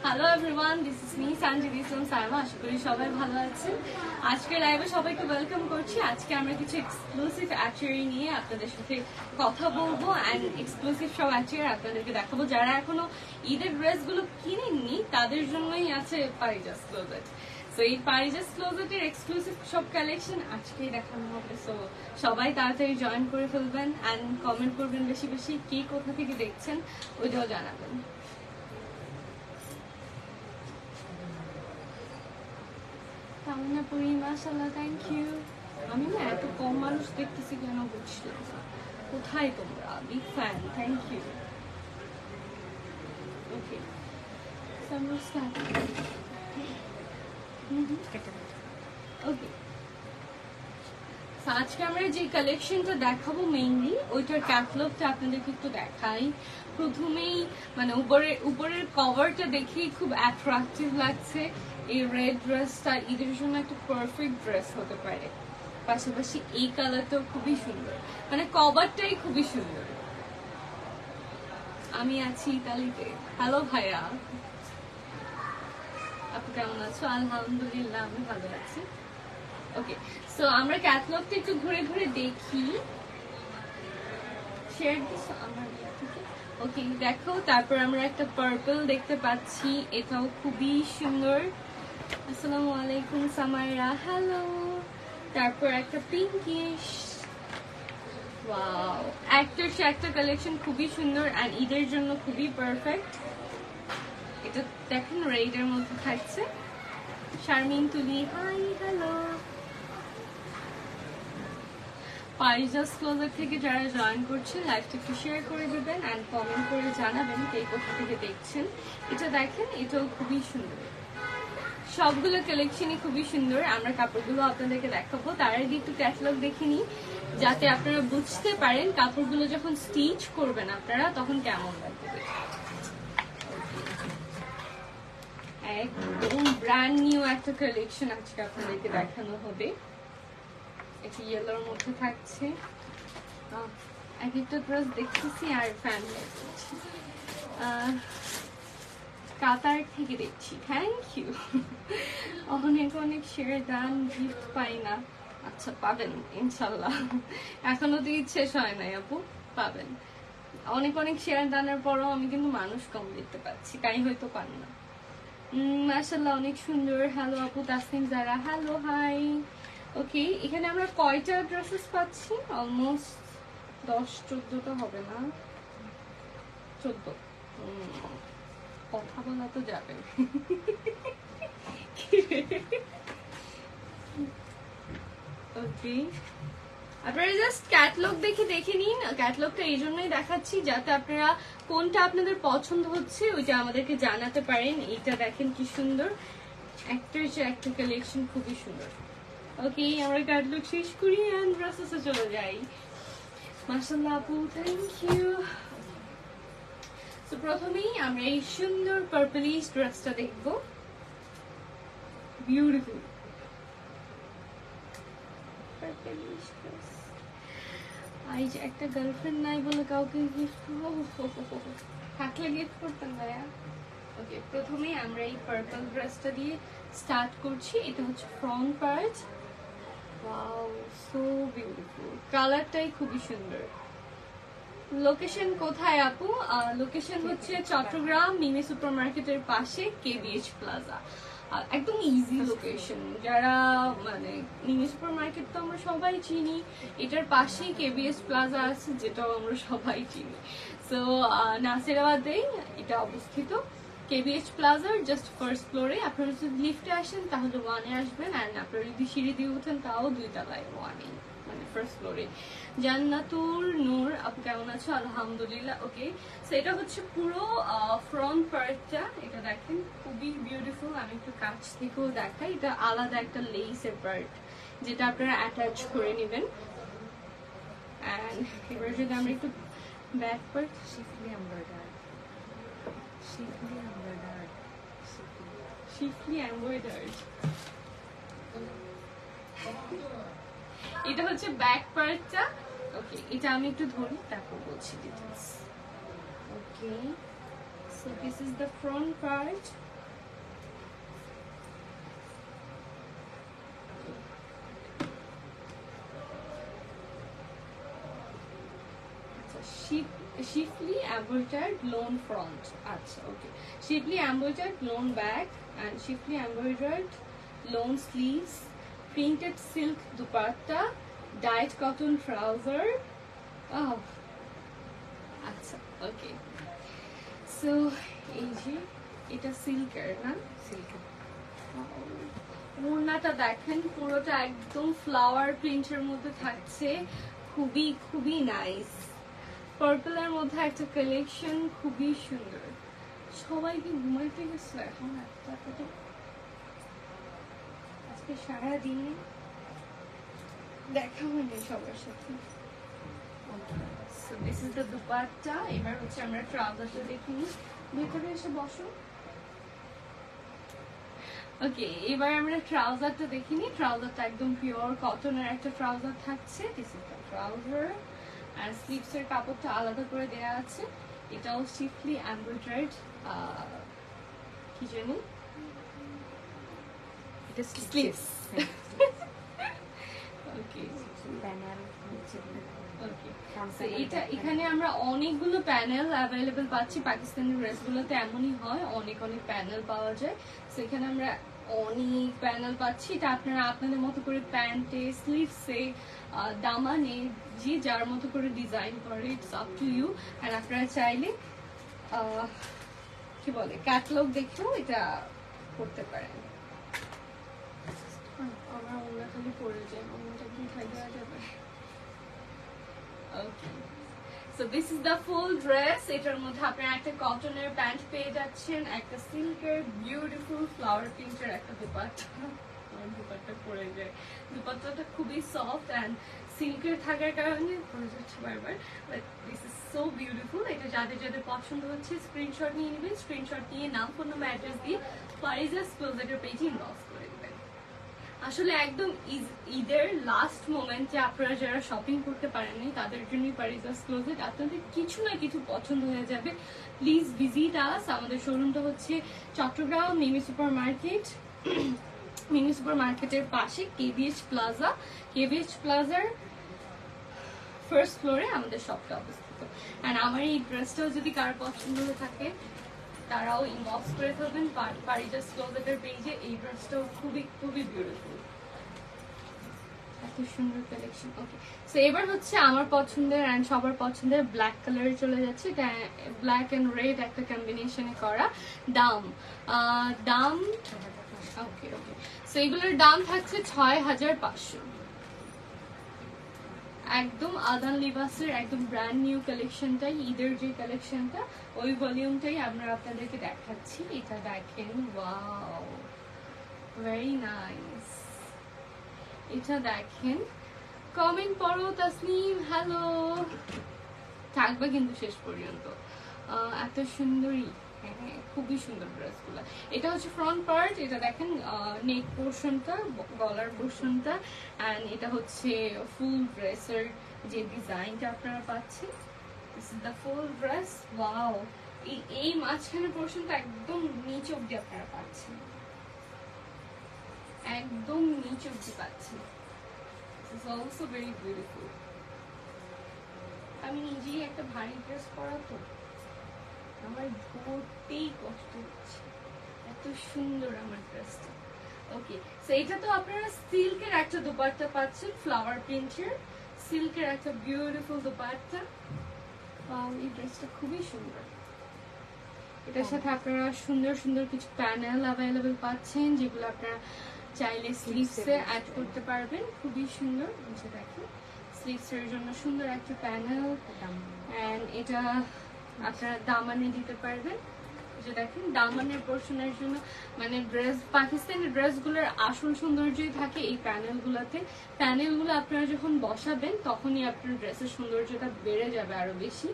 Hello everyone, this is miss Sanjid Islam Saima. আশা করি সবাই ভালো আছেন। আজকের লাইভে সবাইকে ওয়েলকাম করছি। আজকে আমরা কিছু এক্সক্লুসিভ অ্যাকচুয়ারি নিয়ে আপনাদের সাথে কথা বলবো অ্যান্ড এক্সক্লুসিভ সব অ্যাকচুয়ারি আপনাদেরকে দেখাবো। যারা এখনো ঈদের ড্রেসগুলো কিনেননি তাদের জন্যই আছে পারিজাস ক্লোজেট। সো এই পারিজাস ক্লোজেটের এক্সক্লুসিভ সব কালেকশন আজকেই দেখানো হবে। সো সবাই তাড়াতাড়ি জয়েন করে ফেলবেন অ্যান্ড কমেন্ট করবেন বেশি বেশি, কে কোথা থেকে দেখছেন ওইটাও জানাবেন। তামিনা পুরি, মাশাআল্লাহ, থ্যাংক ইউ। আমি না এত কম মানুষ দেখতেছি কেন বুঝলাম না। কোথায় তোমরা? Big fan, thank you. Okay, okay. আজকে আমরা যে কালেকশনটা দেখাবো মেইনলি ওইটার ক্যাটালগটা আপনাদেরকে একটু দেখাই। প্রথমেই মানে উপরের কভারটা দেখেই খুব অ্যাট্রাকটিভ লাগছে। এই রেড ড্রেসটা ঈদের জন্য একটা পারফেক্ট ড্রেস হতে পারে। পাশাপাশি এই কালারটাও খুবই সুন্দর, মানে কভারটাই খুবই সুন্দর। আমি আছি ইতালিতে। হ্যালো ভাইয়া, আপনি কেমন আছো? আলহামদুলিল্লাহ, আমি ভালো আছি। ওকে, সো আমরা ক্যাটালগটা একটু ঘুরে ঘুরে দেখি। শেয়ার দিছো আমার থেকে? ওকে, দেখো। তারপর আমরা একটা পার্পল দেখতে পাচ্ছি, এটাও খুবই সুন্দর। আসসালামু আলাইকুম সামাইরা, হ্যালো। তারপর একটা পিঙ্কিশ, ওয়াও, একটা কালেকশন খুবই সুন্দর এন্ড ঈদের জন্য খুবই পারফেক্ট। এটা দেখেন রেডের মধ্যে থাকছে। শারমিন তুলি, হাই, হ্যালো। পারিজাস ক্লোজেট থেকে যারা জয়েন করছেন লাইভটা একটু শেয়ার করে দেবেন অ্যান্ড কমেন্ট করে জানাবেন কে কোথা থেকে দেখছেন। এটা দেখেন, এটাও খুবই সুন্দর। সবগুলো কালেকশনই খুবই সুন্দর। আমরা কাপড়গুলো আপনাদেরকে দেখাবো, তার আগে একটু ক্যাটালগ দেখে নিই যাতে আপনারা বুঝতে পারেন কাপড়গুলো যখন স্টিচ করবেন আপনারা তখন কেমন লাগবে। একদম ব্র্যান্ড নিউ একটা কালেকশন আজকে আপনাদেরকে দেখানো হবে। একটা ইয়েলোর মধ্যে থাকছে। এক একটা ড্রেস দেখতেছি আর ফ্যান দেখছি। কাতার থেকে দেখছি, থ্যাংক ইউ। অনেক অনেক শেয়ার দান, গিফট পাই না। আচ্ছা, পাবেন ইনশাল্লাহ। এখনো তো ঈদ শেষ হয় নাই আপু, পাবেন। অনেক অনেক শেয়ার দানের পরও আমি কিন্তু মানুষ কম দেখতে পাচ্ছি, তাই হয়তো পান না। মাশাআল্লাহ, অনেক সুন্দর। হ্যালো আপু তাসনিম যারা, হ্যালো, হাই। ওকে, এখানে আমরা কয়টা ড্রেসেস পাচ্ছি? অলমোস্ট 10-14টা হবে না? 14। কথা বলা তো যাবে। ওকে, আপনারা জাস্ট ক্যাটালগ দেখে নিন। ক্যাটালগটা এই জন্যই দেখাচ্ছি যাতে আপনারা কোনটা আপনাদের পছন্দ হচ্ছে ওইটা আমাদেরকে জানাতে পারেন। এটা দেখেন কি সুন্দর, একটা কালেকশন খুবই সুন্দর। ওকে, আমরা ক্যাটালগ শেষ করি এন্ড প্রসেসে চলে যাই। মাশাআল্লাহ আপু, থ্যাংক ইউ। তো প্রথমেই আমরা এই সুন্দর পার্পলিশ ড্রেসটা দেখবো। Beautiful purplish dress. আজ একটা গার্লফ্রেন্ড নাই বলে কাউকে গিফট থাকলে গিফট করতাম ভাইয়া। ওকে, প্রথমেই আমরা এই পার্পল ড্রেসটা দিয়ে স্টার্ট করছি। এটা হচ্ছে front part. Wow, so beautiful. কালারটাই খুবই সুন্দর। লোকেশন কোথায় আপু? লোকেশন হচ্ছে চট্টগ্রাম মিমি সুপার মার্কেটের পাশে কেবিএইচ প্লাজা। একদম ইজি লোকেশন। যারা মানে মিমি সুপার মার্কেট তো আমরা সবাই চিনি, এটার পাশেই কেবিএস প্লাজা আছে যেটাও আমরা সবাই চিনি। সো নাসিরাবাদেই এটা অবস্থিত। কেবিএইচ প্লাজার জাস্ট ফার্স্ট ফ্লোরে। আপনারা যদি লিফটে আসেন তাহলে 1-এ আসবেন, অ্যান্ড আপনারা যদি সিঁড়ি দিয়ে উঠেন তাও 2 তলায় 1-এ, মানে ফার্স্ট ফ্লোরে। জান্নাতুল নূর আপু কেমন আছো? আলহামদুলিল্লাহ। ওকে, সো এটা হচ্ছে পুরো ফ্রন্ট পার্টটা। এটা দেখেন খুবই বিউটিফুল। আমি একটু কাছ থেকেও দেখাই। এটা আলাদা একটা লেসের পার্ট যেটা আপনারা অ্যাটাচ করে নেবেন। অ্যান্ড এবার যদি আমরা একটু ব্যাক পার্ট, শিফলি এমব্রয়ডারি, এটা হচ্ছে ব্যাক পার্টটা। ওকে, এটা আমি একটু ধরি তারপর বলছি details. Okay, so this is the front part. Chiefly embroidered loan front. আচ্ছা, okay. Chiefly embroidered loan back and chiefly embroidered loan sleeves, printed silk dupatta, dyed cotton trouser. Oh, আচ্ছা, okay. So এই যে এটা সিল্কের না, সিল্কের ওড়নাটা দেখেন পুরোটা একদম ফ্লাওয়ার প্রিন্টের মধ্যে থাকছে, খুবই খুবই নাইস। পার্পলের মধ্যে একটা কালেকশন, খুবই সুন্দর। সবাইকে ঘুমাইতে গেছে এখন, আজকে সারাদিনে দেখা হয়নি সবার সাথে। So this is the dupatta. এবার হচ্ছে আমরা ট্রাউজারটা দেখিনি, ভেতরে এসে বসো। ওকে, এবার আমরা ট্রাউজারটা দেখিনি। ট্রাউজারটা একদম পিওর কটনের একটা ট্রাউজার থাকছে। দিস ইজ দ্য ট্রাউজার, আর স্লিভস এর কাপড়টা আলাদা করে দেয়া আছে। এটাও চিফলি এমব্রয়ডার্ড, কি জানি এটা স্লিভস। ওকে, প্যানেল হচ্ছে। এটা এখানে আমরা অনেকগুলো প্যানেল অ্যাভেলেবেল পাচ্ছি। পাকিস্তানি ড্রেসগুলোতে এমনই হয়, অনেক অনেক প্যানেল পাওয়া যায়। তো এখানে আমরা অনেক প্যানেল পাচ্ছি। এটা আপনারা আপনাদের মতো করে প্যান্টে, স্লিভসে, দামানে যে যার মতো করে ডিজাইন করে, ইটস আপ টু ইউ। আর আপনারা চাইলে কি বলে ক্যাটালগ দেখেও এটা করতে পারেন। আমার অন্য খালি পড়ে যায়, অন্যটা কি খাই দেওয়া যাবে? Okay. So this is the full dress. এটার মধ্যে আপনারা একটা কটনের প্যান্ট পেয়ে যাচ্ছেন, একটা সিল্কের বিউটিফুল ফ্লাওয়ার প্রিন্টের একটা দুপাট্টা। দুপাট্টা পরে যায়, দুপাট্টাটা খুবই সফট অ্যান্ড সিল্কের থাকার কারণে পরে যাচ্ছে বারবার, but this is so beautiful. এটা যাদের যাদের পছন্দ হচ্ছে স্ক্রিনশট নিয়ে নেবেন। স্ক্রিনশট নিয়ে নাম, ফোন নাম্বার, অ্যাড্রেস দিয়ে ফারিজাস ক্লোজেটের পেজে ইনবক্স করে দেবেন। আসলে একদম ঈদের লাস্ট মোমেন্টে আপনারা যারা শপিং করতে পারেননি তাদের জন্যই ফারিজাস ক্লোজেট। আপনাদের কিছু না কিছু পছন্দ হয়ে যাবে, প্লিজ ভিজিট আস। আমাদের শোরুমটা হচ্ছে চট্টগ্রাম মিমি সুপার মার্কেট। মিমি সুপার মার্কেটের পাশে কেভিএইচ প্লাজা। কেভিএইচ প্লাজার ফার্স্ট ফ্লোরে আমাদের শপটা অবস্থিত। অ্যান্ড আমার এই ড্রেসটাও যদি কারো পছন্দ হয়ে থাকে তারাও ইনবক্স করে ফেলবেন ফারিজাস ক্লোজেটের পেজে। এই ড্রেসটাও খুবই খুবই বিউটিফুল, এত সুন্দর কালেকশন। ওকে, সো এবার হচ্ছে আমার পছন্দের অ্যান্ড সবার পছন্দের ব্ল্যাক কালারে চলে যাচ্ছে। এটা ব্ল্যাক অ্যান্ড রেড একটা কম্বিনেশনে করা। দাম ওকে ওকে, সো এগুলোর দাম থাকছে 6500। একদম আদান লিবাসের একদম ব্র্যান্ড নিউ কালেকশনটাই, ঈদের যে কালেকশনটা ওই ভলিউমটাই আমরা আপনাদেরকে দেখাচ্ছি। এটা দেখেন, ওয়াও, ভেরি নাইস। এটা দেখেন, কমেন্ট পড়ো তাসনিম, হ্যালো, থাকবে কিন্তু শেষ পর্যন্ত। এত সুন্দরী, হ্যাঁ খুবই সুন্দর ড্রেসগুলো। এটা হচ্ছে ফ্রন্ট পার্ট, এটা দেখেন নেক পোর্শনটা, গলার পোর্শনটা, অ্যান্ড এটা হচ্ছে ফুল ড্রেসের যে ডিজাইনটা আপনারা পাচ্ছেন। This is the full dress. Wow, এই মাঝখানের পোর্শনটা একদম নিচ অব্দি আপনারা পাচ্ছেন, একদম নিচ অব্দি পাচ্ছেন। This is also very beautiful. আমি নিজেই একটা ভারী ড্রেস পরা, তো আমার ধরতেই কষ্ট হচ্ছে, এত সুন্দর আমার ড্রেসটা। ওকে, সো এটা তো আপনারা সিল্কের একটা দুপাট্টা পাচ্ছেন, ফ্লাওয়ার প্রিন্টের সিল্কের একটা বিউটিফুল দুপাট্টা। এই ড্রেসটা খুবই সুন্দর। এটার সাথে আপনারা সুন্দর সুন্দর কিছু প্যানেল অ্যাভেলেবেল পাচ্ছেন, যেগুলো আপনারা চাইলে স্লিভসে অ্যাড করতে পারবেন। খুবই সুন্দর। দেখেন, স্লিভসের জন্য সুন্দর একটা প্যানেল, অ্যান্ড এটা আপনারা দামানে দিতে পারবেন। যে দেখেন, দামানের পোর্শনের জন্য মানে ড্রেস, পাকিস্তানি ড্রেসগুলোর আসল সৌন্দর্যই থাকে এই প্যানেলগুলোতে। প্যানেলগুলো আপনারা যখন বসাবেন তখনই আপনার ড্রেসের সৌন্দর্যটা বেড়ে যাবে আরো বেশি।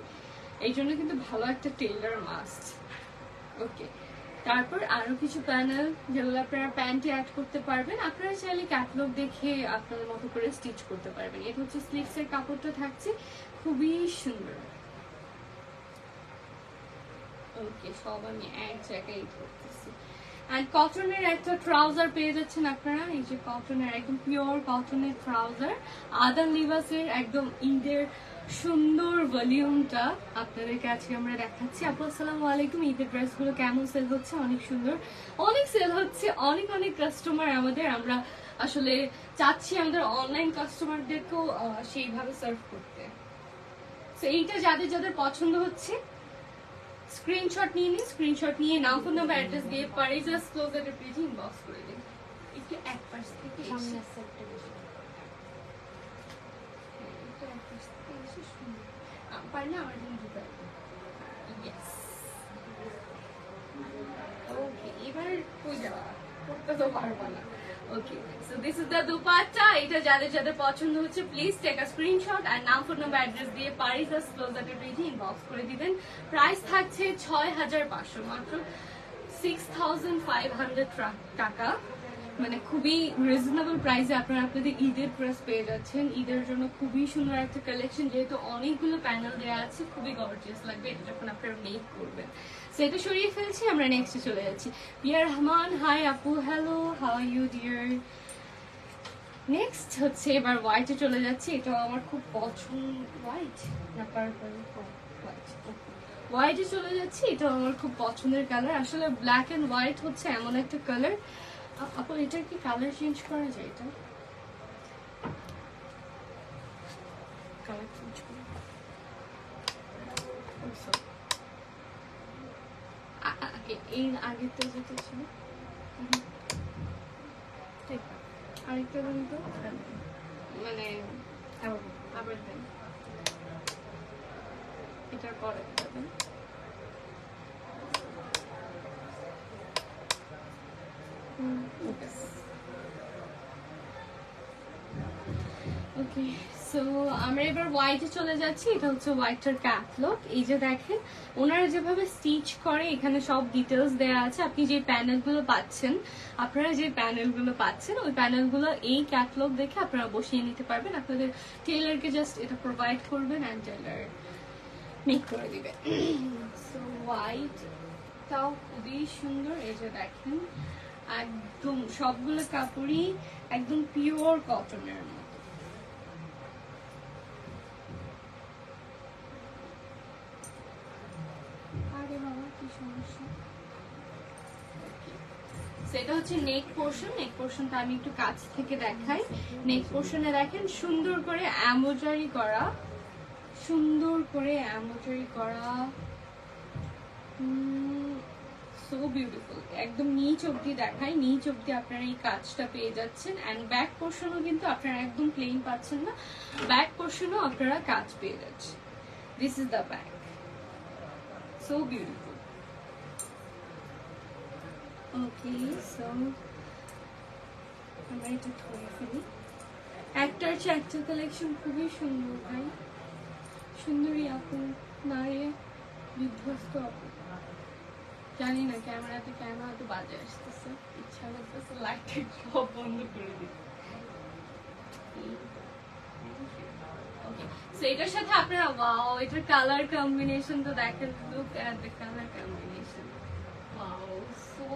এই জন্য কিন্তু ভালো একটা টেইলার মাস্ট। ওকে, তারপর আরো কিছু প্যানেল যেগুলো আপনারা প্যান্টে অ্যাড করতে পারবেন। আপনারা চাইলে ক্যাটালগ দেখে আপনাদের মতো করে স্টিচ করতে পারবেন। এটা হচ্ছে স্লিভসের কাপড়টা থাকছে, খুবই সুন্দর। ওকে, সব আমি এক জায়গায় ধরতেছি। এন্ড কটনের একটা ট্রাউজার পেয়ে যাচ্ছেন আপনারা। এই যে কটনের একদম পিওর কটনের ট্রাউজার, আদান লিবাসের একদম ঈদের সুন্দর ভলিউমটা আপনাদেরকে আজকে আমরা দেখাচ্ছি। আপু আসসালামু আলাইকুম, ঈদের ড্রেসগুলো কেমন সেল হচ্ছে? অনেক সুন্দর, অনেক সেল হচ্ছে, অনেক অনেক কাস্টমার আমাদের। আমরা আসলে চাচ্ছি আমাদের অনলাইন কাস্টমারদেরকেও সেইভাবে সার্ভ করতে। তো এইটা যাদের যাদের পছন্দ হচ্ছে স্ক্রিনশট নিয়ে নিন, স্ক্রিনশট নিয়ে নাম ফোন নাম্বার অ্যাড্রেস দিয়ে পারি জাস্ট ক্লোজ এর পেজে ইনবক্স করে দিন। একটু এক পাশ থেকে সামনে আসছে একটা বেশি পারলে আমার জন্য দিতে হবে। ইয়েস, ওকে, এবার কই যাওয়া করতে তো পারবো না। Okay, so this is the dupatta. এটা যাদের যাদের পছন্দ হচ্ছে প্লিজ টেক আ স্ক্রিনশট আর নাম ফোন নাম্বার অ্যাড্রেস দিয়ে পারি জাস্ট ক্লোজ এর পেজে ইনবক্স করে দিবেন। প্রাইস থাকছে 6500, মাত্র 6500 টাকা। মানে খুবই রিজনেবল প্রাইসে আপনারা আপনাদের ঈদের ড্রেস পেয়ে যাচ্ছেন। ঈদের জন্য খুবই সুন্দর একটা কালেকশন, যেহেতু অনেকগুলো প্যানেল দেওয়া আছে, খুবই গর্জিয়াস লাগবে এটা যখন আপনারা মেক করবেন। সেটা সরিয়ে ফেলছি, আমরা নেক্সটে চলে যাচ্ছি। পিয়া রহমান, হাই আপু, hello, how are you dear? Next হচ্ছে এবার হোয়াইটে চলে যাচ্ছি। এটাও আমার খুব পছন্দ। হোয়াইট না পার্পল? হোয়াইটে চলে যাচ্ছি। এটাও আমার খুব পছন্দের কালার। আসলে ব্ল্যাক এন্ড হোয়াইট হচ্ছে এমন একটা কালার, আপু এটার কি কালার চেঞ্জ করা যায়? এটা কালার চেঞ্জ করা এর আগেরটা যেটা ছিল আরেকটা দেন তো, মানে আবার দেন, এটার পরে দেবেন। ওকে, সো আমরা এবার হোয়াইটে চলে যাচ্ছি। এটা হচ্ছে হোয়াইটের ক্যাটলগ। এই যে দেখেন ওনারা যেভাবে স্টিচ করে, এখানে সব ডিটেলস দেওয়া আছে। আপনি যে প্যানেলগুলো পাচ্ছেন, আপনারা যে প্যানেলগুলো পাচ্ছেন, ওই প্যানেলগুলো এই ক্যাটলগ দেখে আপনারা বসিয়ে নিতে পারবেন। আপনাদের টেইলারকে জাস্ট এটা প্রোভাইড করবেন অ্যান্ড টেইলার মেক করে দিবে। সো হোয়াইটটাও খুবই সুন্দর। এই যে দেখেন একদম সবগুলো কাপড়ই একদম পিওর কটনের মতো। আরে বাবা কি সমস্যা! সেটা হচ্ছে নেক পোর্শন। নেক পোর্শনটা আমি একটু কাছ থেকে দেখাই। নেক পোর্শনে দেখেন সুন্দর করে এমব্রয়ডারি করা, সুন্দর করে এমব্রয়ডারি করা, সো বিউটিফুল। একদম নিচ অব্দি দেখাই, নিচ অব্দি আপনারা এই কাজটা পেয়ে যাচ্ছেন। অ্যান্ড ব্যাক পোর্শনও কিন্তু আপনারা একদম প্লেন পাচ্ছেন না, ব্যাক পোর্শনও আপনারা কাজ পেয়ে যাচ্ছেন। This is the back, so beautiful. Okay, so আমরা এটা ধরে ফেলি। একটার চেয়ে একটা কালেকশন খুবই সুন্দর ভাই, সুন্দরী আপু, নারী বিধ্বস্ত আপু। জানি না ক্যামেরাতে কেন এত বাজে আসতেছে, ইচ্ছা করতেছে লাইট সব বন্ধ করে দিতে। এটার সাথে আপনারা ওয়াও, এটার কালার কম্বিনেশন তো দেখেন, look at the colour combination, wow, so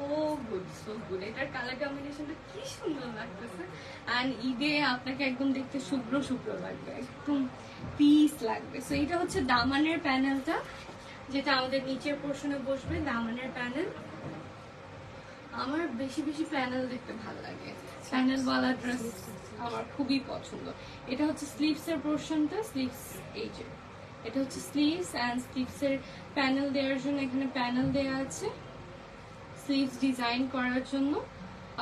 good, so good. এটার কালার কম্বিনেশনটা কি সুন্দর লাগতেছে। এন্ড ঈদে আপনাকে একদম দেখতে শুভ্র শুভ্র লাগবে, একদম পিস লাগবে। সো এটা হচ্ছে দামানের প্যানেলটা, যেটা আমাদের নিচের পোর্শনে বসবে, দামানের প্যানেল। আমার বেশি বেশি প্যানেল দেখতে ভালো লাগে, প্যানেল ওয়ালা ড্রেস আমার খুবই পছন্দ। এটা হচ্ছে স্লিভস এর পোর্শনটা, স্লিভস এই যে এটা হচ্ছে স্লিভস এন্ড স্লিভস এর প্যানেল দেওয়ার জন্য এখানে প্যানেল দেওয়া আছে স্লিভস ডিজাইন করার জন্য।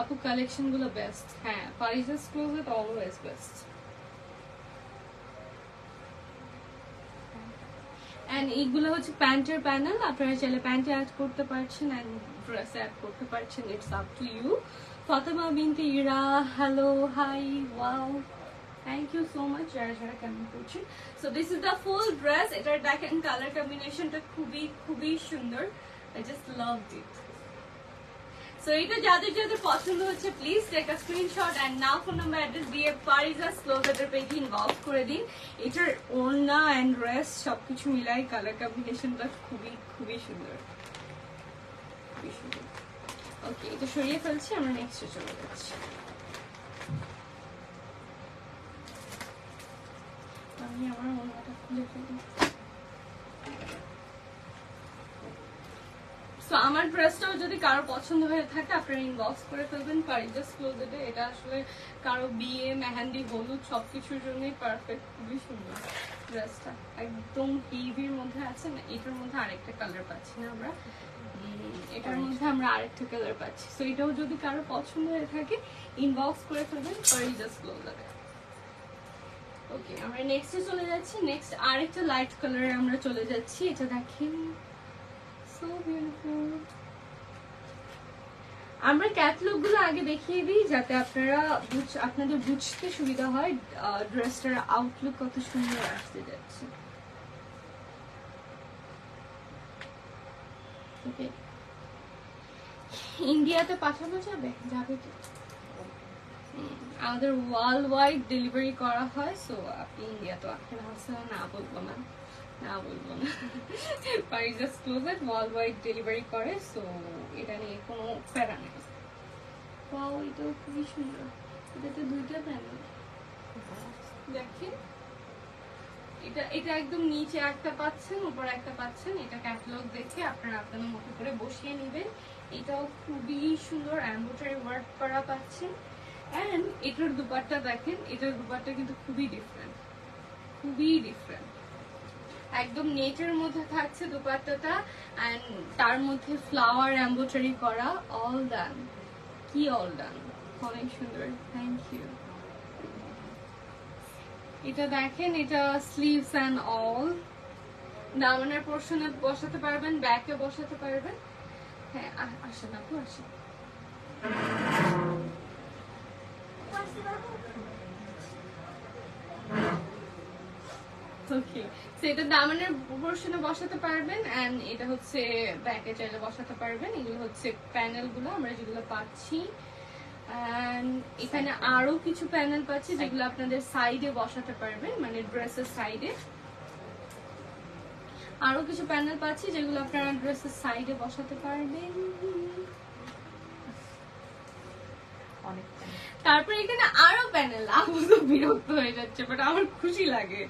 আপু কালেকশন গুলো বেস্ট। হ্যাঁ, পারিজাস ক্লোজেট অলওয়েজ বেস্ট। এন্ড এইগুলো হচ্ছে প্যান্টের প্যানেল, আপনারা চাইলে প্যান্টে অ্যাড করতে পারছেন এন্ড ড্রেসে অ্যাড করতে পারছেন, it's up to you. Fatema Binte Ira, hello, hi, wow, thank you so much যারা যারা কেমন করছেন। So this is the full dress. এটার দেখেন কালার কম্বিনেশনটা খুবই খুবই সুন্দর, I just loved it. So এটা যাদের যাদের পছন্দ হচ্ছে please take a screenshot and now phone number address দিয়ে পারিজাস ক্লোজেটের পেজে ইনবক্স করে দিন। এটার ওড়না এন্ড ড্রেস সবকিছু মিলাই কালার কম্বিনেশনটা খুবই খুবই সুন্দর, খুবই সুন্দর। ওকে, এটা সরিয়ে ফেলছি, আমরা নেক্সটে চলে যাচ্ছি। আমি আমার ওড়নাটা খুলে ফেলি। সো আমার ড্রেসটাও যদি কারো পছন্দ হয়ে থাকে আপনারা ইনবক্স করে ফেলবেন পারিজাস ক্লোজেটে। এটা আসলে কারো বিয়ে, মেহেন্দি, হলুদ সবকিছুর জন্যই পারফেক্ট। খুবই সুন্দর ড্রেসটা, একদম হেভির মধ্যে আছে না। এটার মধ্যে আরেকটা কালার পাচ্ছি না আমরা, এটার মধ্যে আমরা আরেকটা কালার পাচ্ছি। সো এটাও যদি কারো পছন্দ হয়ে থাকে ইনবক্স করে ফেলবেন পারিজাস ক্লোজেটে। ওকে, আমরা নেক্সটে চলে যাচ্ছি। নেক্সট আরেকটা লাইট কালারে আমরা চলে যাচ্ছি। এটা দেখেন, সো বিউটিফুল। আমরা ক্যাটালগ গুলো আগে দেখিয়ে দিই যাতে আপনাদের বুঝতে সুবিধা হয় ড্রেসটার আউটলুক কত সুন্দর আসতে যাচ্ছে। ওকে, ইন্ডিয়াতে পাঠানো যাবে? যাবে তো, আমাদের ওয়ার্ল্ড ওয়াইড ডেলিভারি করা হয়। সো আপনি ইন্ডিয়া তো আপনি না বলবো না, পারিজাস ক্লোজেট ওয়ার্ল্ড ওয়াইড ডেলিভারি করে। সো এটা নিয়ে কোনো প্যারা নেই। ওয়াও, এটাও খুবই সুন্দর। এটাতে দুইটা প্যানেল দেখেন। এটা একদম নিচে একটা পাচ্ছেন, উপরে একটা পাচ্ছেন। এটা ক্যাটালগ দেখে আপনারা আপনাদের মতো করে বসিয়ে নেবেন। এটাও খুবই সুন্দর এমব্রয়ডারি ওয়ার্ক করা পাচ্ছেন। এন্ড এটার দুপাট্টা দেখেন, এটার দুপাট্টা কিন্তু খুবই ডিফারেন্ট, একদম নেটের মধ্যে থাকছে দুপাট্টাটা। এন্ড তার মধ্যে ফ্লাওয়ার এমব্রয়ডারি করা, অল ডান। কি অল ডান, অনেক সুন্দর। Thank you. এটা দেখেন, এটা স্লিভস এন্ড অল। দামানের পোর্শনে বসাতে পারবেন, ব্যাকে বসাতে পারবেন। হ্যাঁ, আসেন আপু, আসেন। ওকে, সো এটা দামানের পোর্শনে বসাতে পারবেন। এন্ড এটা হচ্ছে ব্যাকে চাইলে বসাতে পারবেন। এগুলো হচ্ছে প্যানেল গুলো আমরা যেগুলো পাচ্ছি। এখানে আরো কিছু প্যানেল পাচ্ছি যেগুলো আপনাদের সাইডে বসাতে পারবেন, মানে ড্রেসের সাইডে আরো কিছু প্যানেল পাচ্ছি যেগুলো আপনারা ড্রেসের সাইডে বসাতে পারবেন। তারপরে এখানে আরো প্যানেল, আপু তো বিরক্ত হয়ে যাচ্ছে, বাট আমার খুশি লাগে,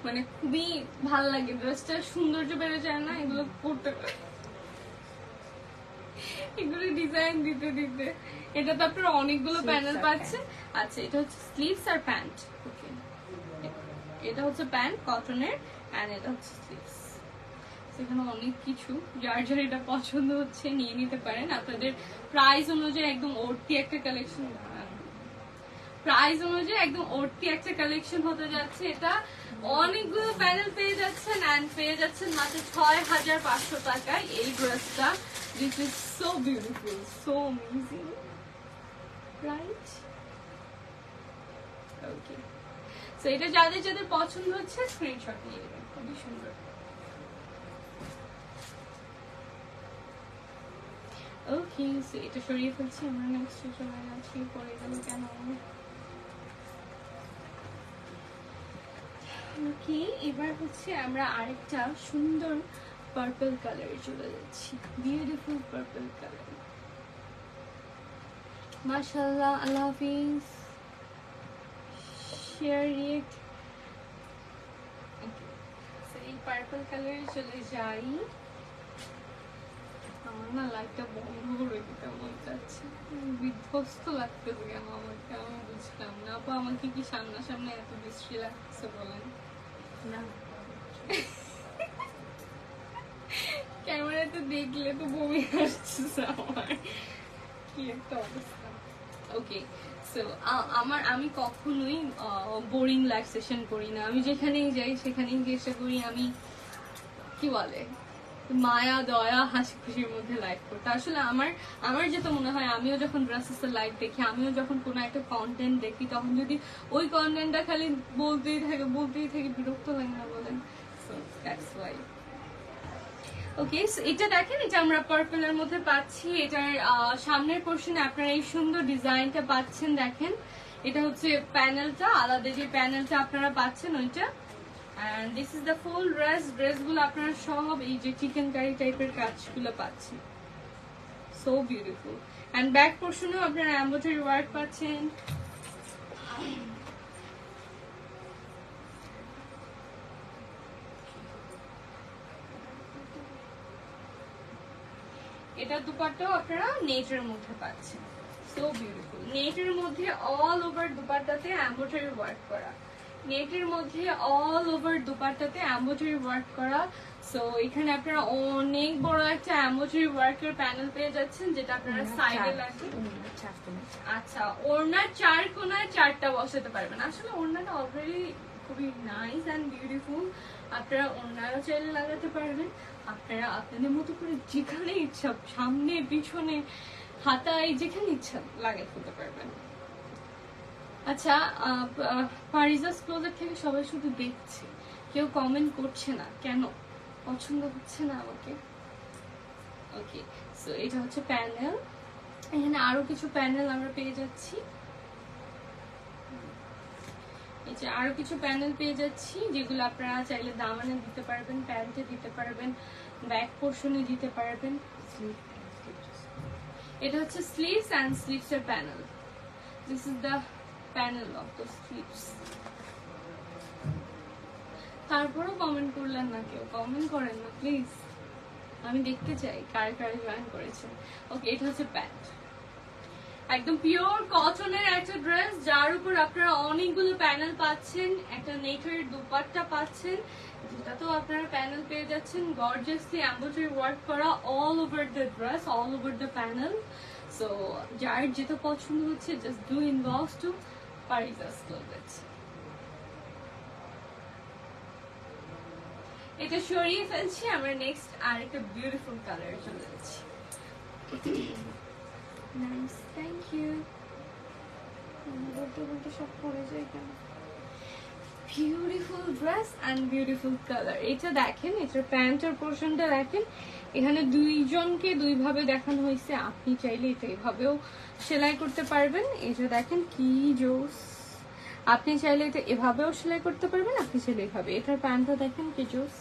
মানে খুবই ভালো লাগে। ড্রেসটা সৌন্দর্য বেড়ে যায় না এগুলো পড়তে পারে, এগুলো ডিজাইন দিতে দিতে। এটা তো আপনারা অনেকগুলো প্যানেল পাচ্ছেন। আচ্ছা, এটা হচ্ছে স্লিভস আর প্যান্ট। ওকে, এটা হচ্ছে প্যান্ট কটনের, এন্ড এটা হচ্ছে স্লিভস। এখানে অনেক কিছু, যার যার এটা পছন্দ হচ্ছে নিয়ে নিতে পারেন। আপনাদের প্রাইস অনুযায়ী একদম ওড়তি একটা কালেকশন, হতে যাচ্ছে। এটা অনেকগুলো প্যানেল পেয়ে যাচ্ছেন, এন্ড পেয়ে যাচ্ছেন মাত্র 6500 টাকায় এই ড্রেসটা। This is so beautiful, so amazing, right? Okay, so এটা যাদের যাদের পছন্দ হচ্ছে স্ক্রিনশট নিয়ে নেবেন। খুবই সুন্দর। ওকে, সো এটা সরিয়ে ফেলছি, আমরা নেক্সট চলে যাচ্ছি। পরে গেল কেন? ওকে, এবার হচ্ছে আমরা আরেকটা সুন্দর পার্পল কালারে চলে যাচ্ছি। বিউটিফুল পার্পল কালার, মাশাআল্লাহ। আল্লাহ হাফিজ। Share react. এই পার্পল কালারে চলে যাই। আমার না লাইটটা বন্ধ করে দিতে মন চাচ্ছে, বিধ্বস্ত লাগতেছে কেন আমাকে, আমি বুঝলাম না। আপু আমাকে কি সামনাসামনি এত বিশ্রী লাগতেছে বলেন না? ক্যামেরাতে দেখলে তো বমি আসছে আমার, কি একটা অবস্থা। ওকে, সো আমি কখনোই বোরিং রিল্যাক্সেশন করি না। আমি যেখানেই যাই সেখানেই চেষ্টা করি আমি কি বলে মায়া দয়া হাসি খুশির মধ্যে লাইভ করতে। আসলে আমার যেটা মনে হয়, আমিও যখন ড্রেসেসের লাইভ দেখি, আমিও যখন কোনো একটা কন্টেন্ট দেখি, তখন যদি ওই কন্টেন্টটা খালি বলতেই থাকে বিরক্ত লাগে না বলেন? So that's why. ওকে, এটা দেখেন, এটা আমরা পার্পলের মধ্যে পাচ্ছি। এটার সামনের পোর্শনে আপনারা এই সুন্দর ডিজাইনটা পাচ্ছেন। দেখেন, এটা হচ্ছে প্যানেলটা, আলাদা যে প্যানেলটা আপনারা পাচ্ছেন ওইটা। And this is the full dress. ড্রেসগুলো আপনারা সব এই যে চিকেন কারি টাইপের কাজগুলো পাচ্ছেন, সো বিউটিফুল। এন্ড ব্যাক পোর্শনেও আপনারা এমব্রয়ডারি ওয়ার্ক পাচ্ছেন। এটা দুপাট্টাও আপনারা নেটের মধ্যে পাচ্ছেন, সো বিউটিফুল। নেটের মধ্যে অল ওভার দুপাট্টাতে এমব্রয়ডারি ওয়ার্ক করা, নেটের মধ্যে অল ওভার দুপাট্টাতে এমব্রয়ডারি ওয়ার্ক করা। সো এখানে আপনারা অনেক বড় একটা এমব্রয়ডারি ওয়ার্কের প্যানেল পেয়ে যাচ্ছেন, যেটা আপনারা সাইডে লাগবে। আচ্ছা, ওড়নার 4 কোণায় 4টা বসাতে পারবেন। আসলে ওড়নাটা অলরেডি খুবই নাইস অ্যান্ড বিউটিফুল। আপনারা ওড়নারও চাইলে লাগাতে পারবেন, আপনারা আপনাদের মতো করে যেখানে ইচ্ছা, সামনে পিছনে হাতায় যেখানে ইচ্ছা লাগিয়ে ফেলতে পারবেন। আচ্ছা, পারিজাস ক্লোজেট থেকে সবাই শুধু দেখছে, কেউ কমেন্ট করছে না কেন? পছন্দ হচ্ছে না আমাকে? ওকে, সো এটা হচ্ছে প্যানেল। এখানে আরো কিছু প্যানেল আমরা পেয়ে যাচ্ছি, এই যে আরো কিছু প্যানেল পেয়ে যাচ্ছি, যেগুলো আপনারা চাইলে দামানে দিতে পারবেন, প্যান্টে দিতে পারবেন, ব্যাক পোর্শনে দিতে পারবেন। এটা হচ্ছে স্লিভস অ্যান্ড স্লিভস এর panel. This is the panel of the sleeves. তারপরেও কমেন্ট করলেন না কেউ, কমেন্ট করেন না প্লিজ, আমি দেখতে চাই কার কার জয়েন করেছেন। ওকে, এটা হচ্ছে প্যান্ট, একদম পিওর কটনের একটা ড্রেস, যার উপর আপনারা অনেকগুলো প্যানেল পাচ্ছেন, একটা নেটের দুপাট্টা পাচ্ছেন, যেটাতেও আপনারা প্যানেল পেয়ে যাচ্ছেন, গর্জিয়াসলি এমব্রয়ডারি ওয়ার্ক করা all over the dress, all over the panel. So যার যেটা পছন্দ হচ্ছে, just do inbox to Parija's Closet. এটা সরিয়ে ফেলছি, আমরা নেক্সট আরেকটা বিউটিফুল কালার চলে যাচ্ছি। Nice, thank you. বলতে বলতে সব পড়ে যায় কেন? Beautiful dress and beautiful colour. এটা দেখেন, এটার প্যান্টের পোর্শনটা দেখেন, এখানে দুইজনকে দুইভাবে দেখানো হয়েছে। আপনি চাইলে এটা এভাবেও সেলাই করতে পারবেন। এটা দেখেন কি জোস, আপনি চাইলে এটা এভাবেও সেলাই করতে পারবেন, আপনি চাইলে এভাবে। এটার প্যান্টটা দেখেন কি জোস,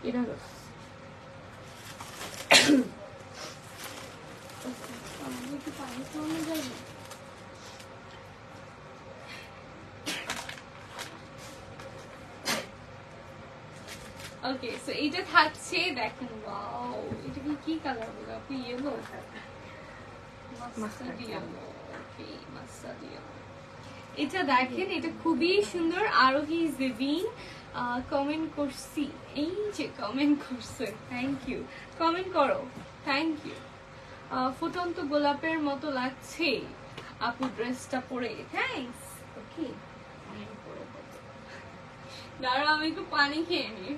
এটা জোস। ওকে, সো এটা থাকছে, দেখেন ওয়াও, এটা কি কালার বলে আপনি? Yellow, mustard yellow. Okay, mustard yellow. এটা দেখেন, এটা খুবই সুন্দর। আরোহী জেবিন কমেন্ট করছি, এই যে কমেন্ট করছে, থ্যাংক ইউ। কমেন্ট করো, থ্যাংক ইউ। ফুটন্ত গোলাপের মতো লাগছে আপু ড্রেসটা পরে, থ্যাংকস। ওকে, দাঁড়া আমি একটু পানি খেয়ে নি।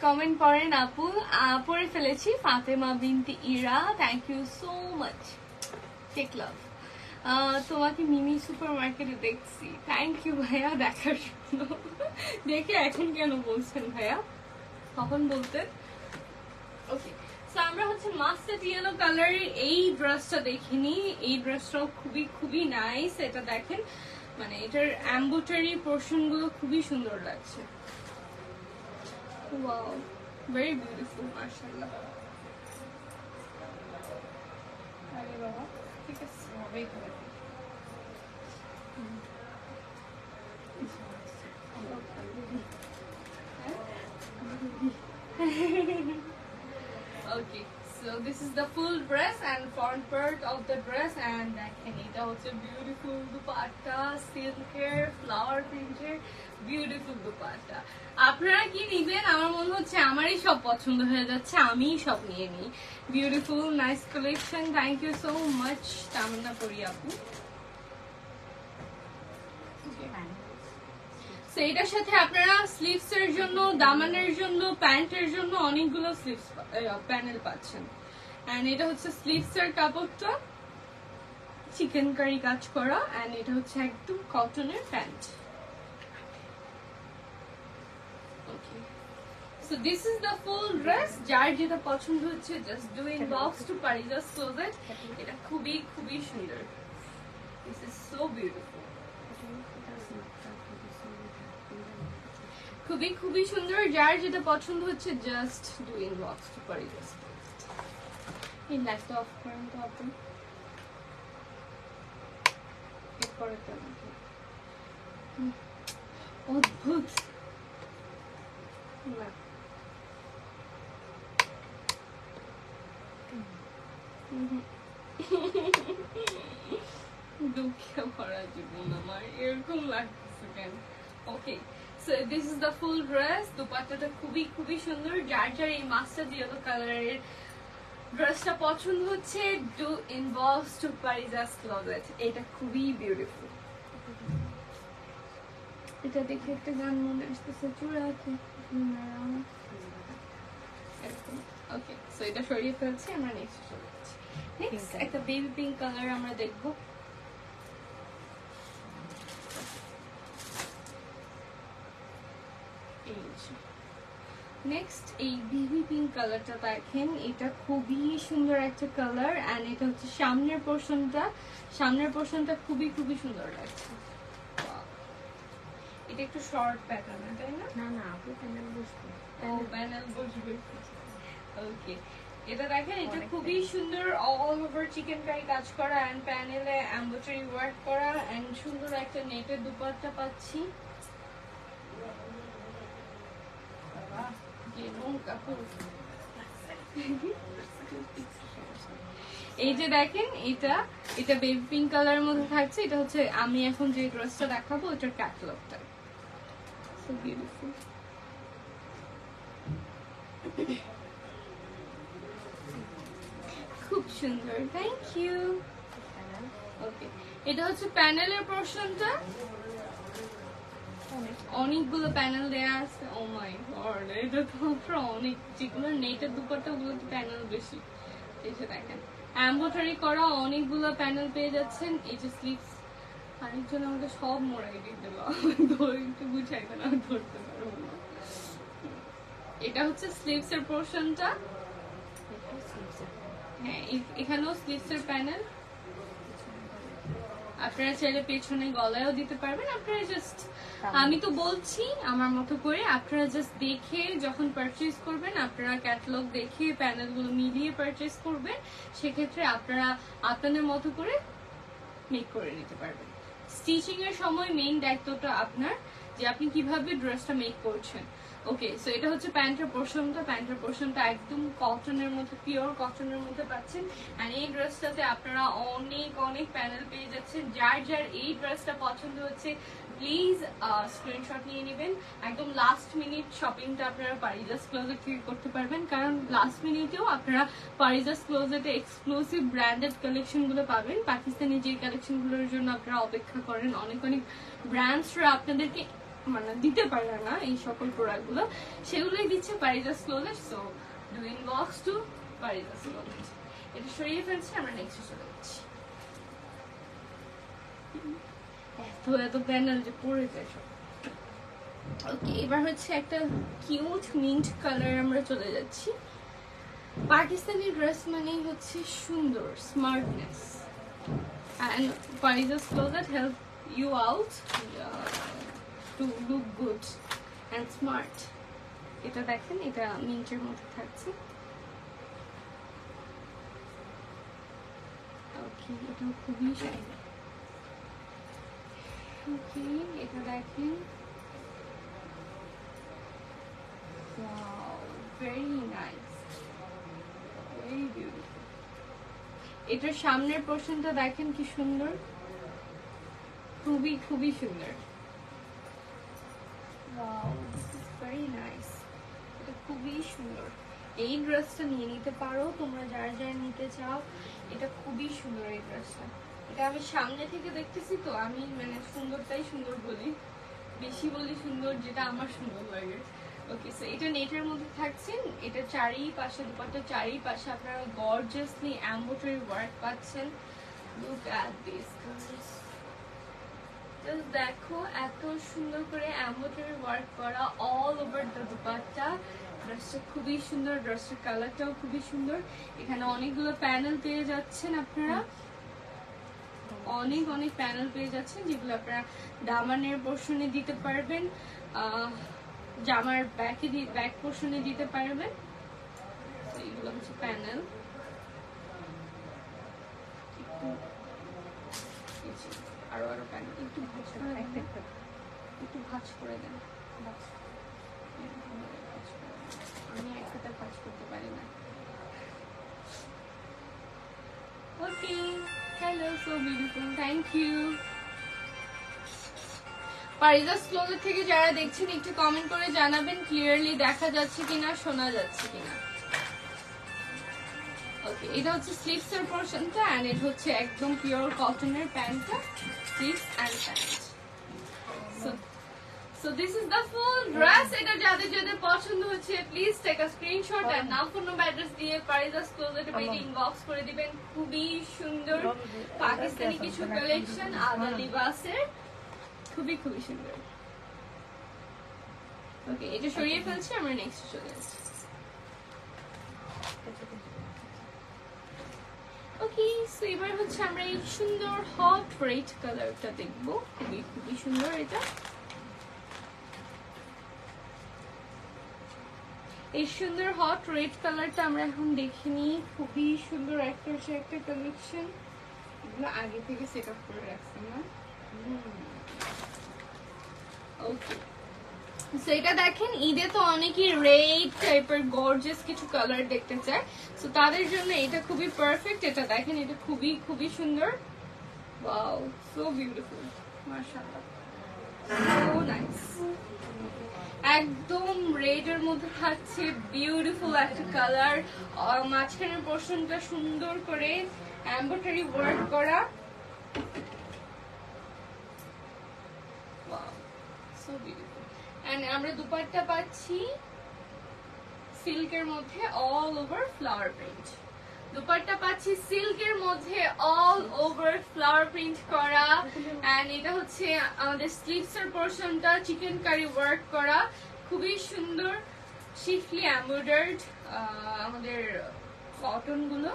কমেন্ট করেন আপু, পড়ে ফেলেছি। Fatema Binti Ira, thank you so much, take love. তোমাকে মিমি সুপার মার্কেটে দেখছি, থ্যাংক ইউ ভাইয়া দেখার জন্য। দেখে এখন কেন বলছেন ভাইয়া, তখন বলতেন। ওকে, সো আমরা হচ্ছে মাস্টার্ড ইয়েলো কালারের এই ড্রেসটা দেখিনি। এই ড্রেসটাও খুবই খুবই নাইস। এটা দেখেন, মানে এটার এমব্রয়ডারি পোর্শন গুলো খুবই সুন্দর লাগছে। ওয়াও, ভেরি বিউটিফুল, মাশাআল্লাহ। আরে বাবা, ঠিক আছে, হবেই হবে। Okay, so this is the full dress and front part of the dress, and দেখেন এটা হচ্ছে বিউটিফুল দুপাট্টা, সিল্কের ফ্লাওয়ার প্রিন্টের বিউটিফুল দুপাট্টা। আপনারা কি নিবেন? আমার মনে হচ্ছে আমারই সব পছন্দ হয়ে যাচ্ছে, আমিই সব নিয়ে নিই। Beautiful nice collection, thank you so much Tamanna Pori আপু। এটার সাথে আপনারা স্লিভস এর জন্য, দামানের জন্য, প্যান্টের জন্য অনেকগুলো স্লিভস প্যানেল পাচ্ছেন। এন্ড এটা হচ্ছে স্লিভস এর কাপড়টা চিকেন কারি কাজ করা, এন্ড এটা হচ্ছে একদম কটনের pant. Okay, so this is the full dress. যার যেটা পছন্দ হচ্ছে just do inbox to Parija's Closet. এটা খুবই খুবই সুন্দর, দিস ইজ সো বিউটিফুল। খুবই খুবই সুন্দর। যার যেটা পছন্দ হচ্ছে জাস্ট ডু ইনবক্স টু পারিজাস। এই লাইটটা অফ করেন তো আপনি। এরপরে অদ্ভুত না, দুঃখে ভরা জীবন আমার, এরকম লাগতেছে কেন? Okay, so this is the full dress. দুপাট্টাটা খুবই খুবই সুন্দর। যার যার এই মাস্টার্ড ইয়েলো কালারের ড্রেসটা পছন্দ হচ্ছে, do inbox to Parija's Closet. এটা খুবই বিউটিফুল। এটা দেখে একটা গান মনে আসতেছে, চূড়াতে। ওকে, সো এটা সরিয়ে ফেলছি, আমরা নেক্সট চলে যাচ্ছি। নেক্সট একটা বেবি পিঙ্ক কালার আমরা দেখবো। নেক্সট এই বেবি পিঙ্ক কালারটা দেখেন, এটা খুবই সুন্দর একটা কালার। এন্ড এটা হচ্ছে সামনের পোর্শনটা খুবই খুবই সুন্দর লাগছে। এটা একটু শর্ট প্যাটার্ন, তাই না? না না, আপু প্যানেল বসবে। ও প্যানেল বসবে। ওকে, এটা দেখেন, এটা খুবই সুন্দর। অল ওভার চিকেন কারি কাজ করা এন্ড প্যানেলে এমব্রয়ডারি ওয়ার্ক করা এন্ড সুন্দর একটা নেটের দুপাট্টা পাচ্ছি। এই যে দেখেন, এটা বেবি পিঙ্ক কালারের মধ্যে থাকছে। এটা হচ্ছে আমি এখন যে ড্রেসটা দেখাবো ওটার ক্যাটালগটা। So beautiful. খুব সুন্দর, থ্যাংক ইউ। ওকে, এটা হচ্ছে প্যানেলের পোরশনটা। অনেকগুলো প্যানেল দেয়া আছে। ও মাই গড, এটা তো অনেক, যেগুলো নেটের দুপাট্টা ওগুলো তো প্যানেল বেশি। এই যে দেখেন, এমব্রয়ডারি করা অনেকগুলো প্যানেল পেয়ে যাচ্ছেন। এই যে স্লিভস, আরেকজন আমাকে সব মোড়াই দিয়ে দিল, একটু বুঝাইতে না, ধরতে পারবো না। এটা হচ্ছে স্লিভস এর পোরশনটা। হ্যাঁ, এখানেও স্লিভস এর প্যানেল। আপনারা চাইলে পেছনে গলায়ও দিতে পারবেন। আপনারা জাস্ট, আমি তো বলছি আমার মতো করে, আপনারা জাস্ট দেখে যখন পারচেজ করবেন, আপনারা ক্যাটালগ দেখে প্যানেলগুলো মিলিয়ে পারচেজ করবেন। সেক্ষেত্রে আপনারা আপনাদের মতো করে মেক করে নিতে পারবেন। স্টিচিং এর সময় মেইন দায়িত্বটা আপনার, যে আপনি কিভাবে ড্রেসটা মেক করছেন। ওকে, সো এটা হচ্ছে প্যান্টের পোর্শনটা একদম কটনের মধ্যে, পিওর কটনের মধ্যে পাচ্ছেন। আর এই ড্রেসটাতে আপনারা অনেক অনেক প্যানেল পেয়ে যাচ্ছেন। যার যার এই ড্রেসটা পছন্দ হচ্ছে প্লিজ স্ক্রিনশট নিয়ে নেবেন। একদম লাস্ট মিনিট শপিংটা আপনারা পারিজাস ক্লোজেট থেকে করতে পারবেন, কারণ লাস্ট মিনিটেও আপনারা পারিজাস ক্লোজেটে এক্সক্লুসিভ ব্র্যান্ডেড কালেকশনগুলো পাবেন। পাকিস্তানি যে কালেকশনগুলোর জন্য আপনারা অপেক্ষা করেন, অনেক অনেক ব্র্যান্ডসরা আপনাদেরকে মানে দিতে পারে না এই সকল প্রোডাক্টগুলো, সেগুলোই দিচ্ছে Parija's Closet. So do inbox to Parija's Closet. এটা সরিয়ে ফেলছি, আমরা নেক্সট চলে যাচ্ছি। এত প্যানেল যে পড়ে যায় সব। ওকে, এবার হচ্ছে একটা কিউট মিন্ট কালার আমরা চলে যাচ্ছি। পাকিস্তানি ড্রেস মানেই হচ্ছে সুন্দর, smartness, and Paris's closet help you out to look good and smart. এটা দেখেন, এটা মিন্টের মধ্যে থাকছে। ওকে, এটা খুবই শাইনি। ওকে, এটা দেখেন, wow, very nice, very beautiful. এটার সামনের পোর্শনটা দেখেন কি সুন্দর, খুবই খুবই সুন্দর। Wow, this is very nice. এটা খুবই সুন্দর। এই ড্রেসটা নিয়ে নিতে পারো তোমরা, যার যার নিতে চাও। এটা খুবই সুন্দর এই ড্রেসটা। এটা আমি সামনে থেকে দেখতেছি তো, আমি মানে সুন্দরটাই সুন্দর বলি, বেশি বলি সুন্দর যেটা আমার সুন্দর লাগে। ওকে, সো এটা নেটের মধ্যে থাকছেন। এটা চারিপাশে, দুপাট্টা চারিপাশে আপনারা গর্জিয়াসলি এমব্রয়ডারি ওয়ার্ক পাচ্ছেন। Look at this guys, just দেখো, এত সুন্দর করে এমব্রয়ডারি ওয়ার্ক করা অল ওভার দ্য দুপাট্টা। ড্রেসটা খুবই সুন্দর, ড্রেসটার কালারটাও খুবই সুন্দর। এখানে অনেকগুলো প্যানেল পেয়ে যাচ্ছেন আপনারা, অনেক অনেক প্যানেল পেয়ে যাচ্ছেন, যেগুলো আপনারা দামানের পোর্শনে দিতে পারবেন। জামার ব্যাক পোর্শনে দিতে পারবেন। এগুলো হচ্ছে প্যানেল। আরো প্যানেল একটু ভাঁজ করে দেন, একটু ভাঁজ করে দেন। আমি একসাথে ভাঁজ করতে পারি না। Okay, hello, so beautiful, thank you. Parija's Closet থেকে যারা দেখছেন একটু কমেন্ট করে জানাবেন ক্লিয়ারলি দেখা যাচ্ছে কিনা, শোনা যাচ্ছে কিনা। ওকে, এটা হচ্ছে স্লিভস এর পোরশনটা এন্ড এটা হচ্ছে একদম পিওর কটনের প্যান্টটা, sleeves and pant. So this is the full dress. এটা যাদের যাদের পছন্দ হচ্ছে please take a screenshot and নাম, ফোন নাম্বার, অ্যাড্রেস দিয়ে পারিজাস ক্লোজেটে পেজে ইনবক্স করে দিবেন। খুবই সুন্দর পাকিস্তানি কিছু কালেকশন আদা লিবাসের, খুবই খুবই সুন্দর। ওকে, এটা সরিয়ে ফেলছি, আমরা নেক্সট চলে যাচ্ছি। ওকে, সো এবার হচ্ছে আমরা এই সুন্দর হট রেড কালারটা দেখবো, খুবই খুবই সুন্দর। এটা এই সুন্দর হট রেড কালারটা আমরা এখন দেখিনি, খুবই সুন্দর একটা কালেকশন। এগুলো আগে থেকে সেট আপ করে রাখছি না। ওকে, সো এটা দেখেন, ঈদে তো অনেকেই রেড টাইপের গর্জিয়াস কিছু কালার দেখতে চায়, সো তাদের জন্য এটা খুবই পারফেক্ট। এটা দেখেন, এটা খুবই খুবই সুন্দর। ওয়াও, সো বিউটিফুল, মাশাআল্লাহ, সো নাইস। একদম রেড এর মধ্যে থাকছে বিউটিফুল একটা কালার। মাঝখানের পোর্শনটা সুন্দর করে এমব্রয়ডারি ওয়ার্ক করা। Wow, so beautiful. এন্ড আমরা দুপাট্টা পাচ্ছি সিল্কের মধ্যে all over flower print. Dupatta পাচ্ছি সিল্কের মধ্যে অল ওভার ফ্লাওয়ার প্রিন্ট করা। এন্ড এটা হচ্ছে আমাদের স্লিভস এর পোরশনটা চিকেন কারি ওয়ার্ক করা, খুবই সুন্দর শিফলি এমব্রয়ডার্ড আমাদের কটন গুলো।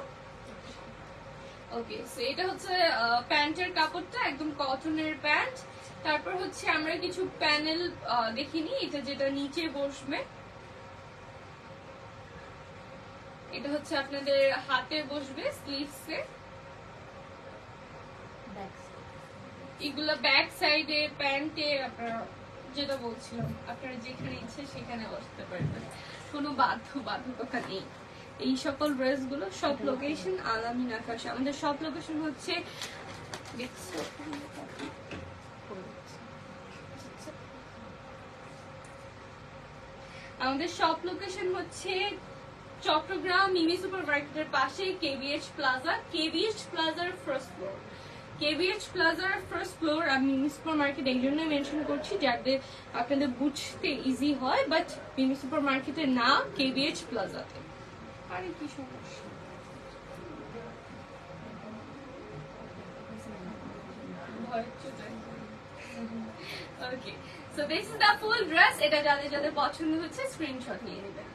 ওকে, সো এটা হচ্ছে প্যান্টের কাপড়টা, একদম কটনের প্যান্ট। তারপর হচ্ছে আমরা কিছু প্যানেল দেখিনি, এটা যেটা নিচে বসবে, এটা হচ্ছে আপনাদের হাতে বসবে স্লিভসে। এগুলো ব্যাক সাইডে প্যান্টে আপনারা যেটা বলছিলাম, আপনারা যেখানে ইচ্ছে সেখানে বসতে পারবেন, কোনো বাধ্যকতা নেই। এই সকল ড্রেস গুলো সব লোকেশন আলামিন আকাশ। আমাদের সব লোকেশন হচ্ছে চট্টগ্রাম মিনি সুপার মার্কেটের পাশে কেবিএইচ প্লাজা, কেবিএইচ প্লাজার ফার্স্ট ফ্লোর। কেবিএইচ প্লাজার ফার্স্ট ফ্লোর আমি মিনি সুপার মার্কেট এই জন্য মেনশন করছি যাতে আপনাদের বুঝতে ইজি হয়, বাট মিনি সুপার মার্কেটের না, কেবিএইচ প্লাজাতে। আরে কি সমস্যা, okay, so this is the full dress. এটা যাদের যাদের পছন্দ হচ্ছে স্ক্রিনশট নিয়ে নেবেন।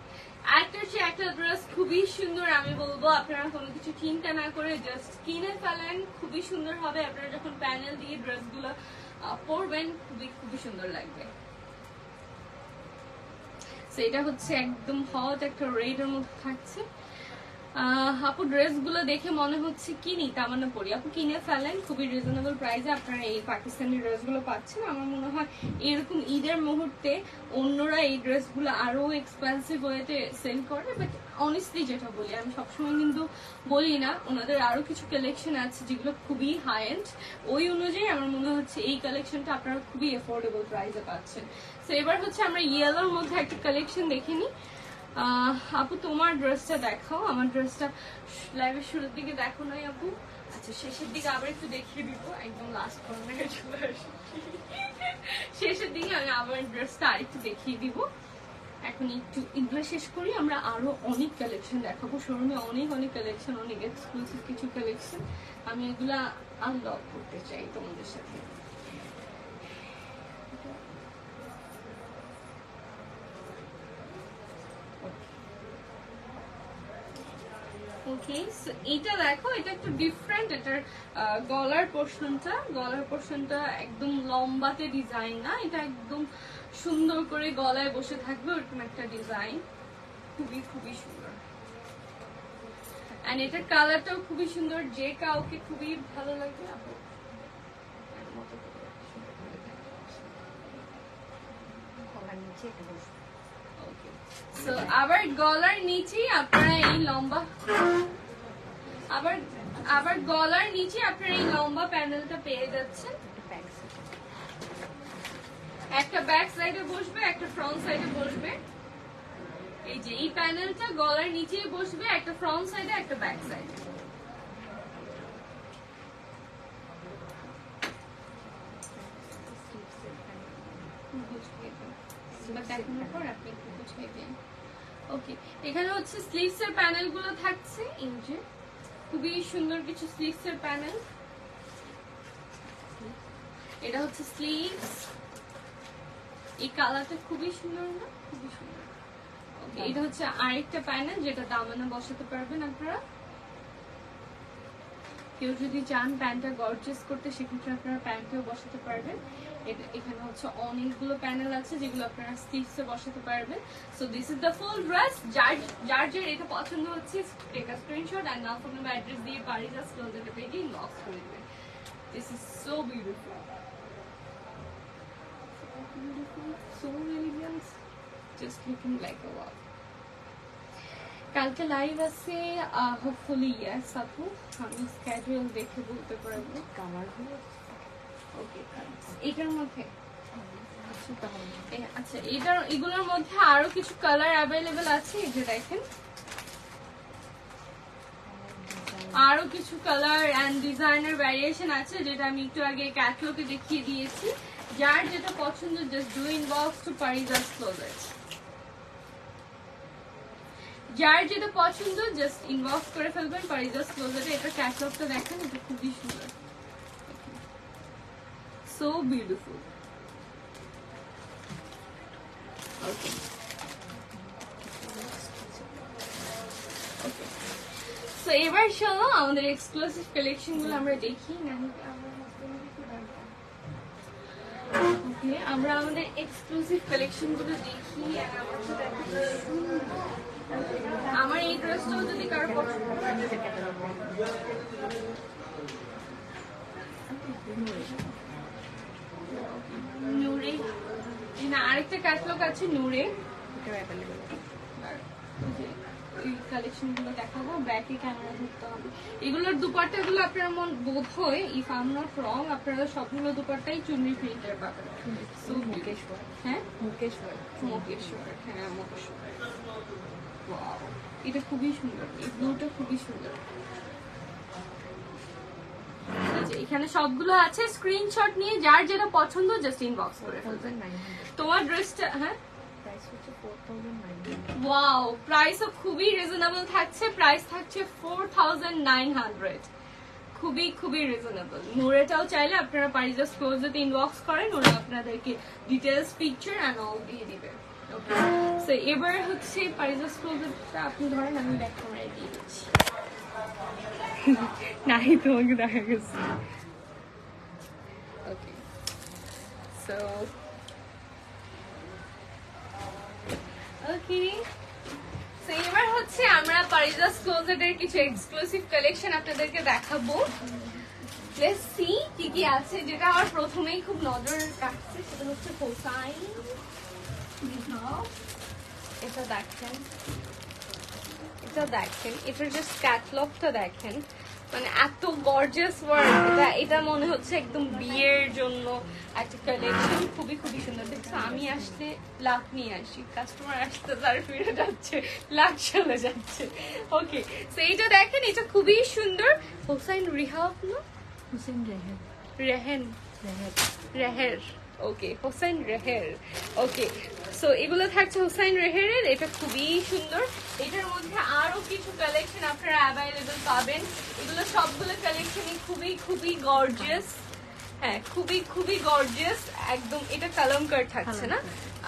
একটা ড্রেস খুবই সুন্দর, আমি বলবো আপনারা কোনো কিছু চিন্তা না করে জাস্ট কিনে ফেলেন, খুবই সুন্দর হবে। আপনারা যখন প্যানেল দিয়ে ড্রেসগুলো পরবেন খুবই খুবই সুন্দর লাগবে। এটা হচ্ছে একদম হট একটা রেড এর মধ্যে থাকছে। আপু ড্রেসগুলো দেখে মনে হচ্ছে কিনি তামান্না পরি, আপু কিনে ফেলেন, খুবই রিজনেবল প্রাইসে আপনারা এই পাকিস্তানি ড্রেসগুলো পাচ্ছেন। আমার মনে হয় এরকম ঈদের মুহূর্তে অন্যরা এই ড্রেসগুলো আরো এক্সপেন্সিভ ওয়েতে সেল করে, বাট অনেস্টলি যেটা বলি, আমি সবসময় কিন্তু বলি না, ওনাদের আরো কিছু কালেকশন আছে যেগুলো খুবই হাই এন্ড, ওই অনুযায়ী আমার মনে হচ্ছে এই কালেকশনটা আপনারা খুবই এফোর্ডেবল প্রাইসে পাচ্ছেন। তো এবার হচ্ছে আমরা ইয়েলোর মধ্যে একটা কালেকশন দেখে নিই। আপু তোমার ড্রেসটা দেখাও, আমার ড্রেসটা লাইভের শুরুর দিকে দেখো নাই আপু, আচ্ছা শেষের দিকে আবার একটু দেখিয়ে দিব, একদম লাস্ট কর্নারে চলে আসি, শেষের দিকে আমি আবার ড্রেসটা আরেকটু দেখিয়ে দিব। এখন একটু এগুলো শেষ করি, আমরা আরো অনেক কালেকশন দেখাবো, শোরুমে অনেক অনেক কালেকশন, অনেক এক্সক্লুসিভ কিছু কালেকশন, আমি এগুলা আনলক করতে চাই তোমাদের সাথে। ওকে, সো এটা দেখো, এটা একটু ডিফারেন্ট। এটার গলার পোর্শনটা একদম লম্বাতে ডিজাইন না, এটা একদম সুন্দর করে গলায় বসে থাকবে ওরকম একটা ডিজাইন, খুবই খুবই সুন্দর। এন্ড এটার কালারটাও খুবই সুন্দর, যে কাউকে খুবই ভালো লাগবে। সো আবার গলার নিচে আপনারা এই লম্বা, আবার গলার নিচে আপনারা এই লম্বা প্যানেলটা পেয়ে যাচ্ছেন। একটা ব্যাক সাইডে বসবে, একটা ফ্রন্ট সাইডে বসবে। এই যে এই প্যানেলটা গলার নিচে বসবে, একটা ফ্রন্ট সাইডে একটা ব্যাক সাইডে। ওকে, এখানে হচ্ছে স্লিভস এর প্যানেল গুলো থাকছে, এই যে খুবই সুন্দর কিছু স্লিভস এর প্যানেল। এটা হচ্ছে স্লিভস, এই কালারটা খুবই সুন্দর না, খুবই সুন্দর। ওকে, এটা হচ্ছে আরেকটা প্যানেল যেটা দামানে বসাতে পারবেন আপনারা। কেউ যদি চান প্যান্টটা গর্জিয়াস করতে, সেক্ষেত্রে আপনারা প্যান্টেও বসাতে পারবেন। এখানে হচ্ছে অনেকগুলো প্যানেল আছে যেগুলো আপনারা স্টিচে বসাতে পারবেন। So this is the full dress. যার এটা পছন্দ হচ্ছে take a screenshot and now phone number address দিয়ে পারিজাস ক্লোজেটে পেজে ইনবক্স করে দিবেন। This is so beautiful, so elegant, just looking like a wow. কালকে লাইভ আছে হোপফুলি, ইয়েস আপু, আমি স্কেডিউল দেখে বলতে পারবো। ওকে, এটার মধ্যে আচ্ছা, এগুলোর মধ্যে আরো কিছু কালার অ্যাভেলেবেল আছে। এই যে দেখেন, আরো কিছু কালার এন্ড ডিজাইনার ভ্যারিয়েশন আছে, যেটা আমি একটু আগে ক্যাটালগে দেখিয়ে দিয়েছি। যার যেটা পছন্দ just do inbox to Parija's Closet. যার যেটা পছন্দ জাস্ট ইনবক্স করে ফেলবেন পারিজাস ক্লোজেটে। এটা ক্যাটালগটা দেখেন, এটা খুবই সুন্দর, সো বিউটিফুল। ওকে, সো এবার চলো আমাদের এক্সক্লুসিভ কালেকশন গুলো আমরা দেখি। আমরা আমাদের এক্সক্লুসিভ কালেকশন গুলো দেখি। আমার এই ড্রেসটাও যদি কারো পছন্দ, নূরে না, আরেকটা ক্যাটালগ আছে নূরে, এই কালেকশন গুলো দেখাবো। ব্যাকে ক্যামেরা ধরতে হবে। এগুলোর দুপাট্টা গুলো আপনারা বোধ হয়, if I am not wrong, আপনারা সবগুলো দুপাট্টাই চুনরি প্রিন্টের পাবেন। মুকেশ্বর, হ্যাঁ মুকেশ্বর, হ্যাঁ মুকেশ্বর। ওয়াও, এটা খুবই সুন্দর, এই ব্লুটা খুবই সুন্দর। এখানে সবগুলো আছে, স্ক্রিনশট নিয়ে যার যেটা পছন্দ জাস্ট ইনবক্স করে ফেলবেন। তোমার ড্রেসটা, হ্যাঁ ওয়াও, প্রাইসও খুবই রিজনেবল থাকছে। প্রাইস থাকছে 4900, খুবই খুবই রিজনেবল। নূরেটাও চাইলে আপনারা পারিজাস ক্লোজেট ইনবক্স করেন, ওরা আপনাদেরকে ডিটেইলস পিকচার এন্ড অল দিয়ে দিবে। ওকে, সো এবার হচ্ছে পারিজাস ক্লোজেটটা আপনি ধরেন, আমি ব্যাক ক্যামেরায় দিয়ে দিচ্ছি। নাই, তোমাকে দেখা গেছে। ওকে, সো ওকে, সো এবার হচ্ছে আমরা পারিজাস ক্লোজেটের কিছু এক্সক্লুসিভ কালেকশন আপনাদেরকে দেখাবো। লেটস সি কি কি আছে। যেটা আমার প্রথমেই খুব নজর কাটছে সেটা হচ্ছে হোসাইন। এটা দেখেন, এটার জাস্ট ক্যাটালগটা দেখেন, মানে এত গর্জিয়াস ওয়ার্ক। এটা মনে হচ্ছে একদম বিয়ের জন্য একটা কালেকশন, খুবই খুবই সুন্দর। দেখছো, আমি আসলে লাখ নিয়ে আসি, কাস্টমার আসতে তার ফিরে যাচ্ছে, লাখ চলে যাচ্ছে। ওকে, তো এইটা দেখেন, এটা খুবই সুন্দর। হোসাইন রিহাব না, হোসেন রেহের। ওকে, হোসেন রেহের। ওকে, সো এগুলো থাকছে হোসেন রেহেরের। এটা খুবই সুন্দর। এটার মধ্যে আরো কিছু কালেকশন আপনারা অ্যাভেলেবল পাবেন। এগুলো সবগুলো কালেকশনই খুবই খুবই গর্জিয়াস। হ্যাঁ, খুবই খুবই গর্জিয়াস একদম। এটা কালামকার থাকছে না?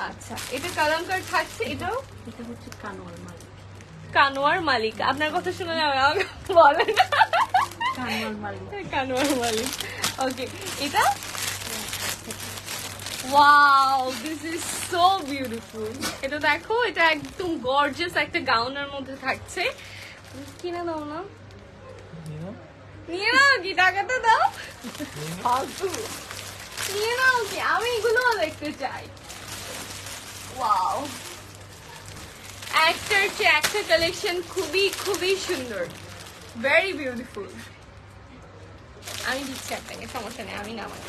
আচ্ছা, এটা কালামকার থাকছে। এটা হচ্ছে কানোয়ার মালিক। কানোয়ার মালিক। আপনার কথা শুনে বলেন কানোয়ার মালিক। ওকে, এটা wow, this is so beautiful. এটা দেখো, এটা একদম গর্জিয়াস একটা গাউনের মধ্যে থাকছে। কিনে দাও না, নিয়ে নাও কি, টাকাটা দাও, নিয়ে নাও কি, আমি এগুলো দেখতে চাই। ওয়াও, একটার চেয়ে একটা কালেকশন খুবই খুবই সুন্দর, ভেরি বিউটিফুল। আমি দিচ্ছি আপনাকে, সমস্যা নেই, আমি নামাই।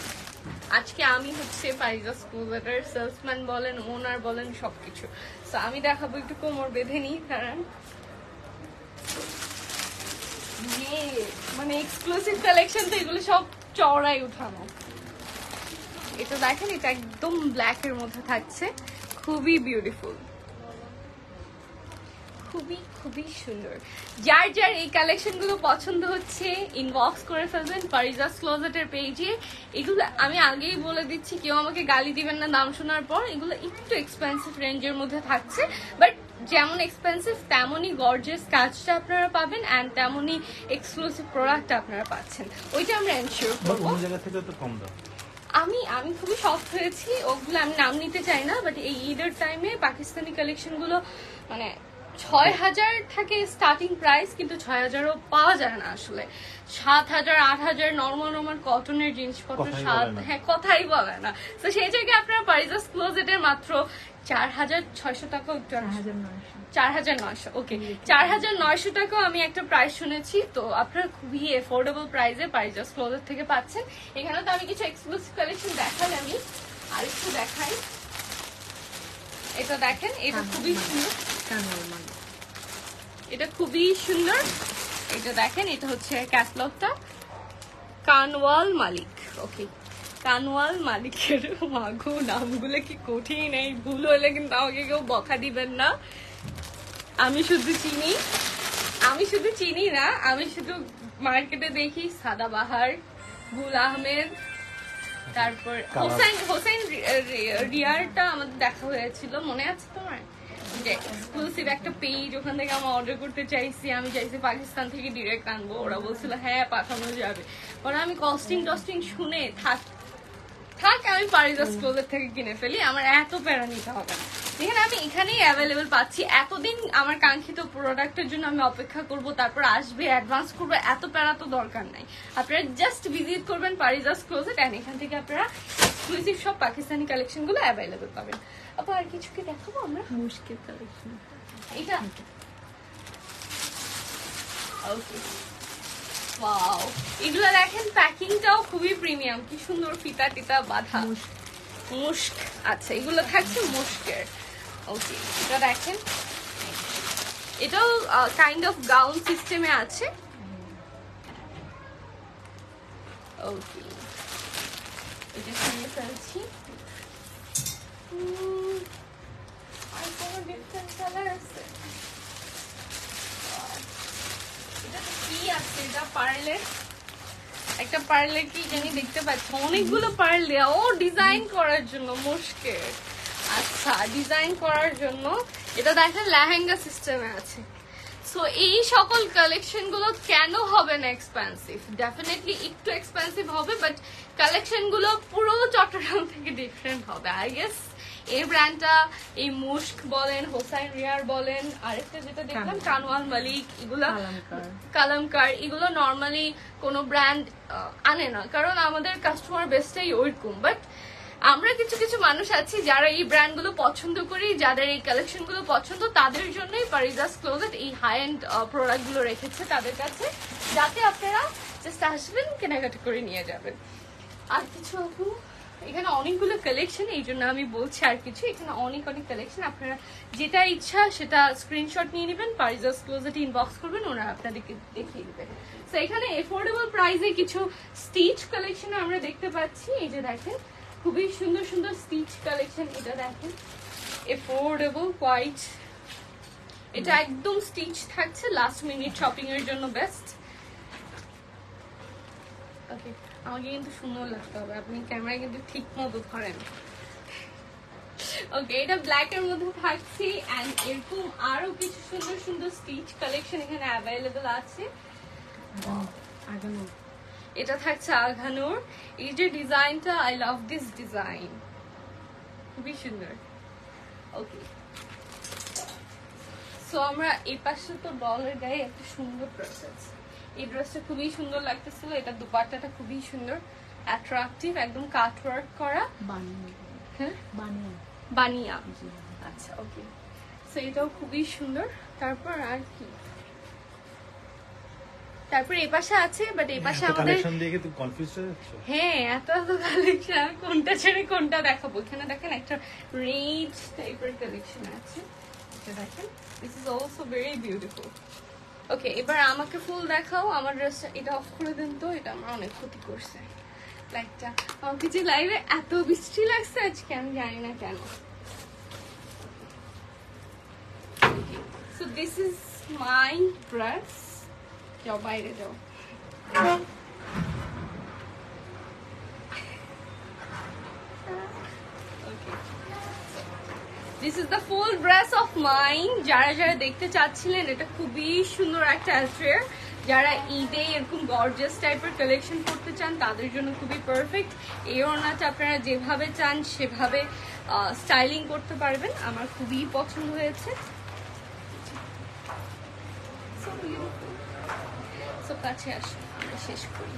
আজকে আমি হচ্ছে পারিজাস ক্লোজেটের সেলসম্যান বলেন, ওনার বলেন, সবকিছু। তো আমি দেখাবো, একটু কোমর বেঁধে নিই, কারণ মানে এক্সক্লুসিভ কালেকশন তো এগুলো সব চওড়াই উঠানো। এটা দেখেন, এটা একদম ব্ল্যাক এর মধ্যে থাকছে, খুবই বিউটিফুল, খুবই খুবই সুন্দর। যার যার এই কালেকশন গুলো পছন্দ হচ্ছে ইনবক্স করে ফেলবেন পারিজাস ক্লোজেটের পেজে। এগুলো আমি আগেই বলে দিচ্ছি, কেউ আমাকে গালি দিবেন না দাম শোনার পর। এগুলো একটু এক্সপেন্সিভ রেঞ্জের মধ্যে থাকছে, বাট যেমন এক্সপেন্সিভ তেমনই গর্জিয়াস কাজটা আপনারা পাবেন, অ্যান্ড তেমনই এক্সক্লুসিভ প্রোডাক্ট আপনারা পাচ্ছেন, ওইটা আমরা এনশিওর করবো। আমি খুবই শক্ট হয়েছি, ওগুলো আমি নাম নিতে চাই না, বাট এই ঈদের টাইমে পাকিস্তানি কালেকশন গুলো মানে ৬,০০০ থাকে স্টার্টিং প্রাইস, কিন্তু ৬,০০০ও পাওয়া যায় না আসলে। ৭,০০০, ৮,০০০ নর্মাল কটনের জিনিসপত্র, হ্যাঁ কথাই বলে না। তো সেই জায়গায় আপনারা পারিজাস ক্লোজেটের মাত্র ৪,৬০০ টাকা, ৪,৯০০, ওকে ৪,৯০০ টাকাও আমি একটা প্রাইস শুনেছি। তো আপনারা খুবই এফোর্ডেবল প্রাইসে পারিজাস ক্লোজেট থেকে পাচ্ছেন। এখানে তো আমি কিছু এক্সক্লুসিভ কালেকশন দেখালে, আমি আরেকটু দেখাই। এটা দেখেন, এটা খুবই সুন্দর, এটা খুবই সুন্দর। এটা দেখেন, এটা হচ্ছে ক্যাটলগটা, কানওয়াল মালিক। ওকে, কানওয়াল মালিকের মাগো নামগুলো কি কঠিন, এই ভুল হলে কিন্তু আমাকে কেউ বকা দিবেন না। আমি শুধু চিনি না, আমি শুধু মার্কেটে দেখি সাদাবাহার, গুল আহমেদ, তারপর হোসেন রিয়ারটা আমাদের দেখা হয়েছিল, মনে আছে তোমার? এক্সক্লুসিভ একটা পেজ, ওখান থেকে আমি অর্ডার করতে চাইছি, আমি চাইছি পাকিস্তান থেকে ডিরেক্ট আনবো, ওরা বলছিল হ্যাঁ পাঠানো যাবে। পরে আমি কস্টিং শুনে থাক আমি পারিজাস ক্লোজেট থেকে কিনে ফেলি, আমার এত প্যারা নিতে হবে না। দেখেন, আমি এখানেই অ্যাভেলেবেল পাচ্ছি। এতদিন আমার কাঙ্ক্ষিত প্রোডাক্টের জন্য আমি অপেক্ষা করব, তারপর আসবে, অ্যাডভান্স করবো, এত প্যারা তো দরকার নাই। আপনারা জাস্ট ভিজিট করবেন পারিজাস ক্লোজেট, এন্ড এখান থেকে আপনারা এক্সক্লুসিভ সব পাকিস্তানি কালেকশন গুলো অ্যাভেলেবেল পাবেন। আপু আর কিছু কি দেখাবো আমরা? মুশকিল কালেকশন এটা, ওকে ওয়াও, এগুলো দেখেন প্যাকিংটাও খুবই প্রিমিয়াম, কি সুন্দর ফিতা টিতা বাঁধা, মুস্ক। আচ্ছা, এগুলো থাকছে মুস্কের। ওকে, এটা দেখেন, এটাও কাইন্ড অফ গাউন সিস্টেমে আছে। ওকে, এটা কিনে ফেলছি। আর কোনো ডিফারেন্ট কালার আছে? এটা কি আছে? এটা পার্লে, একটা পার্লে কি জানি দেখতে পাচ্ছি, অনেকগুলো পার্লে, ও ডিজাইন করার জন্য মুশকিল। আচ্ছা, ডিজাইন করার জন্য এটা দেখেন লেহেঙ্গা সিস্টেমে আছে। সো এই সকল কালেকশন গুলো কেন হবে না এক্সপেন্সিভ? ডেফিনেটলি একটু এক্সপেন্সিভ হবে, বাট কালেকশন গুলো পুরো চট্টগ্রাম থেকে ডিফারেন্ট হবে। আই গেস এই ব্র্যান্ডটা, এই মুস্ক বলেন, হোসাইন রিয়ার বলেন, আরেকটা যেটা দেখলাম কানওয়াল মালিক, এগুলো কালামকার, এগুলো নর্মালি কোনো ব্র্যান্ড আনে না, কারণ আমাদের কাস্টমার বেসটাই ওইরকম। বাট আমরা কিছু কিছু মানুষ আছি যারা এই ব্র্যান্ড গুলো পছন্দ করি, যাদের এই কালেকশন গুলো পছন্দ, তাদের জন্যই পারিজাস ক্লোজেট এই হাই এন্ড প্রোডাক্ট গুলো রেখেছে তাদের কাছে, যাতে আপনারা জাস্ট আসবেন, কেনাকাটা করে নিয়ে যাবেন। আর কিছু আপু, এখানে অনেকগুলো কালেকশন, এই জন্য আমি বলছি আর কিছু, এখানে অনেক কালেকশন, আপনারা যেটা ইচ্ছা সেটা স্ক্রিনশট নিয়ে নেবেন, পারিজাস ক্লোজেট ইনবক্স করবেন, ওরা আপনাদেরকে দেখিয়ে দেবেন। তো এখানে এফোর্ডেবল প্রাইসে কিছু স্টিচ কালেকশন আমরা দেখতে পাচ্ছি। এই যে দেখেন, খুবই সুন্দর সুন্দর স্টিচ কালেকশন। এটা দেখেন, এফোর্ডেবল কোয়াইট, এটা একদম স্টিচ থাকছে, লাস্ট মিনিট শপিং এর জন্য বেস্ট। ওকে, আমাকে কিন্তু সুন্দর লাগতে হবে, আপনি ক্যামেরায় কিন্তু ঠিক মতো ধরেন। ওকে, এটা ব্ল্যাক এর মধ্যে থাকছে এন্ড এরকম আরো কিছু সুন্দর সুন্দর স্টিচ কালেকশন এখানে অ্যাভেলেবল আছে। আগানো, এটা থাকছে আঘানোর। এই যে ডিজাইনটা, আই লাভ দিস ডিজাইন, খুবই সুন্দর। ওকে, সো আমরা এই পাশে তো ডলের গায়ে একটা সুন্দর ড্রেস আছে। এই ড্রেসটা খুবই সুন্দর লাগতেছিল। এটা দুপাট্টাটা খুবই সুন্দর, অ্যাট্রাকটিভ, একদম কাটওয়ার্ক করা। হ্যাঁ, বানিয়া। আচ্ছা, ওকে, সো এটাও খুবই সুন্দর। তারপর আর কি, তারপর এই পাশে আছে, বাট এই পাশে আমাদের কালেকশন দেখে তুমি কনফিউজ হয়ে যাচ্ছ। হ্যাঁ, এত কালেকশন, কোনটা ছেড়ে কোনটা দেখাবো। এখানে দেখেন একটা রেঞ্জ টাইপের কালেকশন আছে, এটা দেখেন, this is also very beautiful. Okay, এবার আমাকে ফুল দেখাও। আমার ড্রেসটা এটা অফ করে দেন তো, এটা আমার অনেক ক্ষতি করছে লাইটটা। আমাকে যে লাইভে এত বৃষ্টি লাগছে আজকে, আমি জানি না কেন। So this is my dress. যাও বাইরে যাও। This is the full dress of mine. যারা যারা দেখতে চাচ্ছিলেন, এটা খুবই সুন্দর একটা অ্যাট্রিয়ার। যারা ঈদে এরকম গর্জিয়াস টাইপের কালেকশন করতে চান তাদের জন্য খুবই পারফেক্ট। এই ওড়নাটা আপনারা যেভাবে চান সেভাবে স্টাইলিং করতে পারবেন। আমার খুবই পছন্দ হয়েছে। সো কাছে আসুন, আমরা শেষ করি।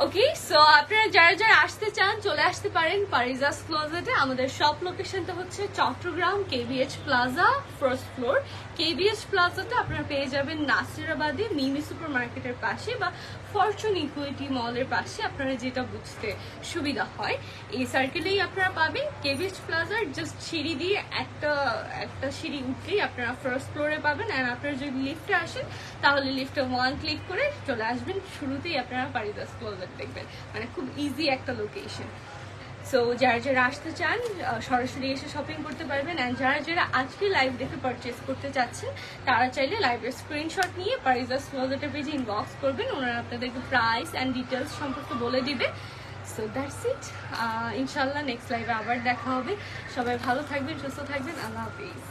ওকে, সো আপনারা যারা যারা আসতে চান চলে আসতে পারেন পারিজাস ক্লোজেটে। আমাদের শপ লোকেশনটা হচ্ছে চট্টগ্রাম কেবিএইচ প্লাজা, ফার্স্ট ফ্লোর। কেবিএইচ প্লাজাটা আপনারা পেয়ে যাবেন নাসিরাবাদে মিমি সুপার মার্কেটের পাশে বা ফরচুন ইকুইটি মলের পাশে, আপনারা যেটা বুঝতে সুবিধা হয়। এই সার্কেলেই আপনারা পাবেন। কেবিএইচ প্লাজার জাস্ট সিঁড়ি দিয়ে একটা সিঁড়ি উঠলেই আপনারা ফার্স্ট ফ্লোরে পাবেন। আর আপনারা যদি লিফটে আসেন তাহলে লিফটে 1 ক্লিক করে চলে আসবেন, শুরুতেই আপনারা পারিজাস ক্লোজেট দেখবেন। মানে খুব ইজি একটা লোকেশন। সো যারা যারা আসতে চান সরাসরি এসে শপিং করতে পারবেন। অ্যান্ড যারা যারা আজকে লাইভ দেখে পারচেস করতে চাচ্ছেন তারা চাইলে লাইভের স্ক্রিনশট নিয়ে পারিজাস ক্লোজেটের পেজে ইনবক্স করবেন। ওনারা আপনাদেরকে প্রাইস অ্যান্ড ডিটেলস সম্পর্কে বলে দিবে। So that's it. ইনশাল্লাহ নেক্সট লাইভে আবার দেখা হবে। সবাই ভালো থাকবেন, সুস্থ থাকবেন। আল্লাহ হাফিজ।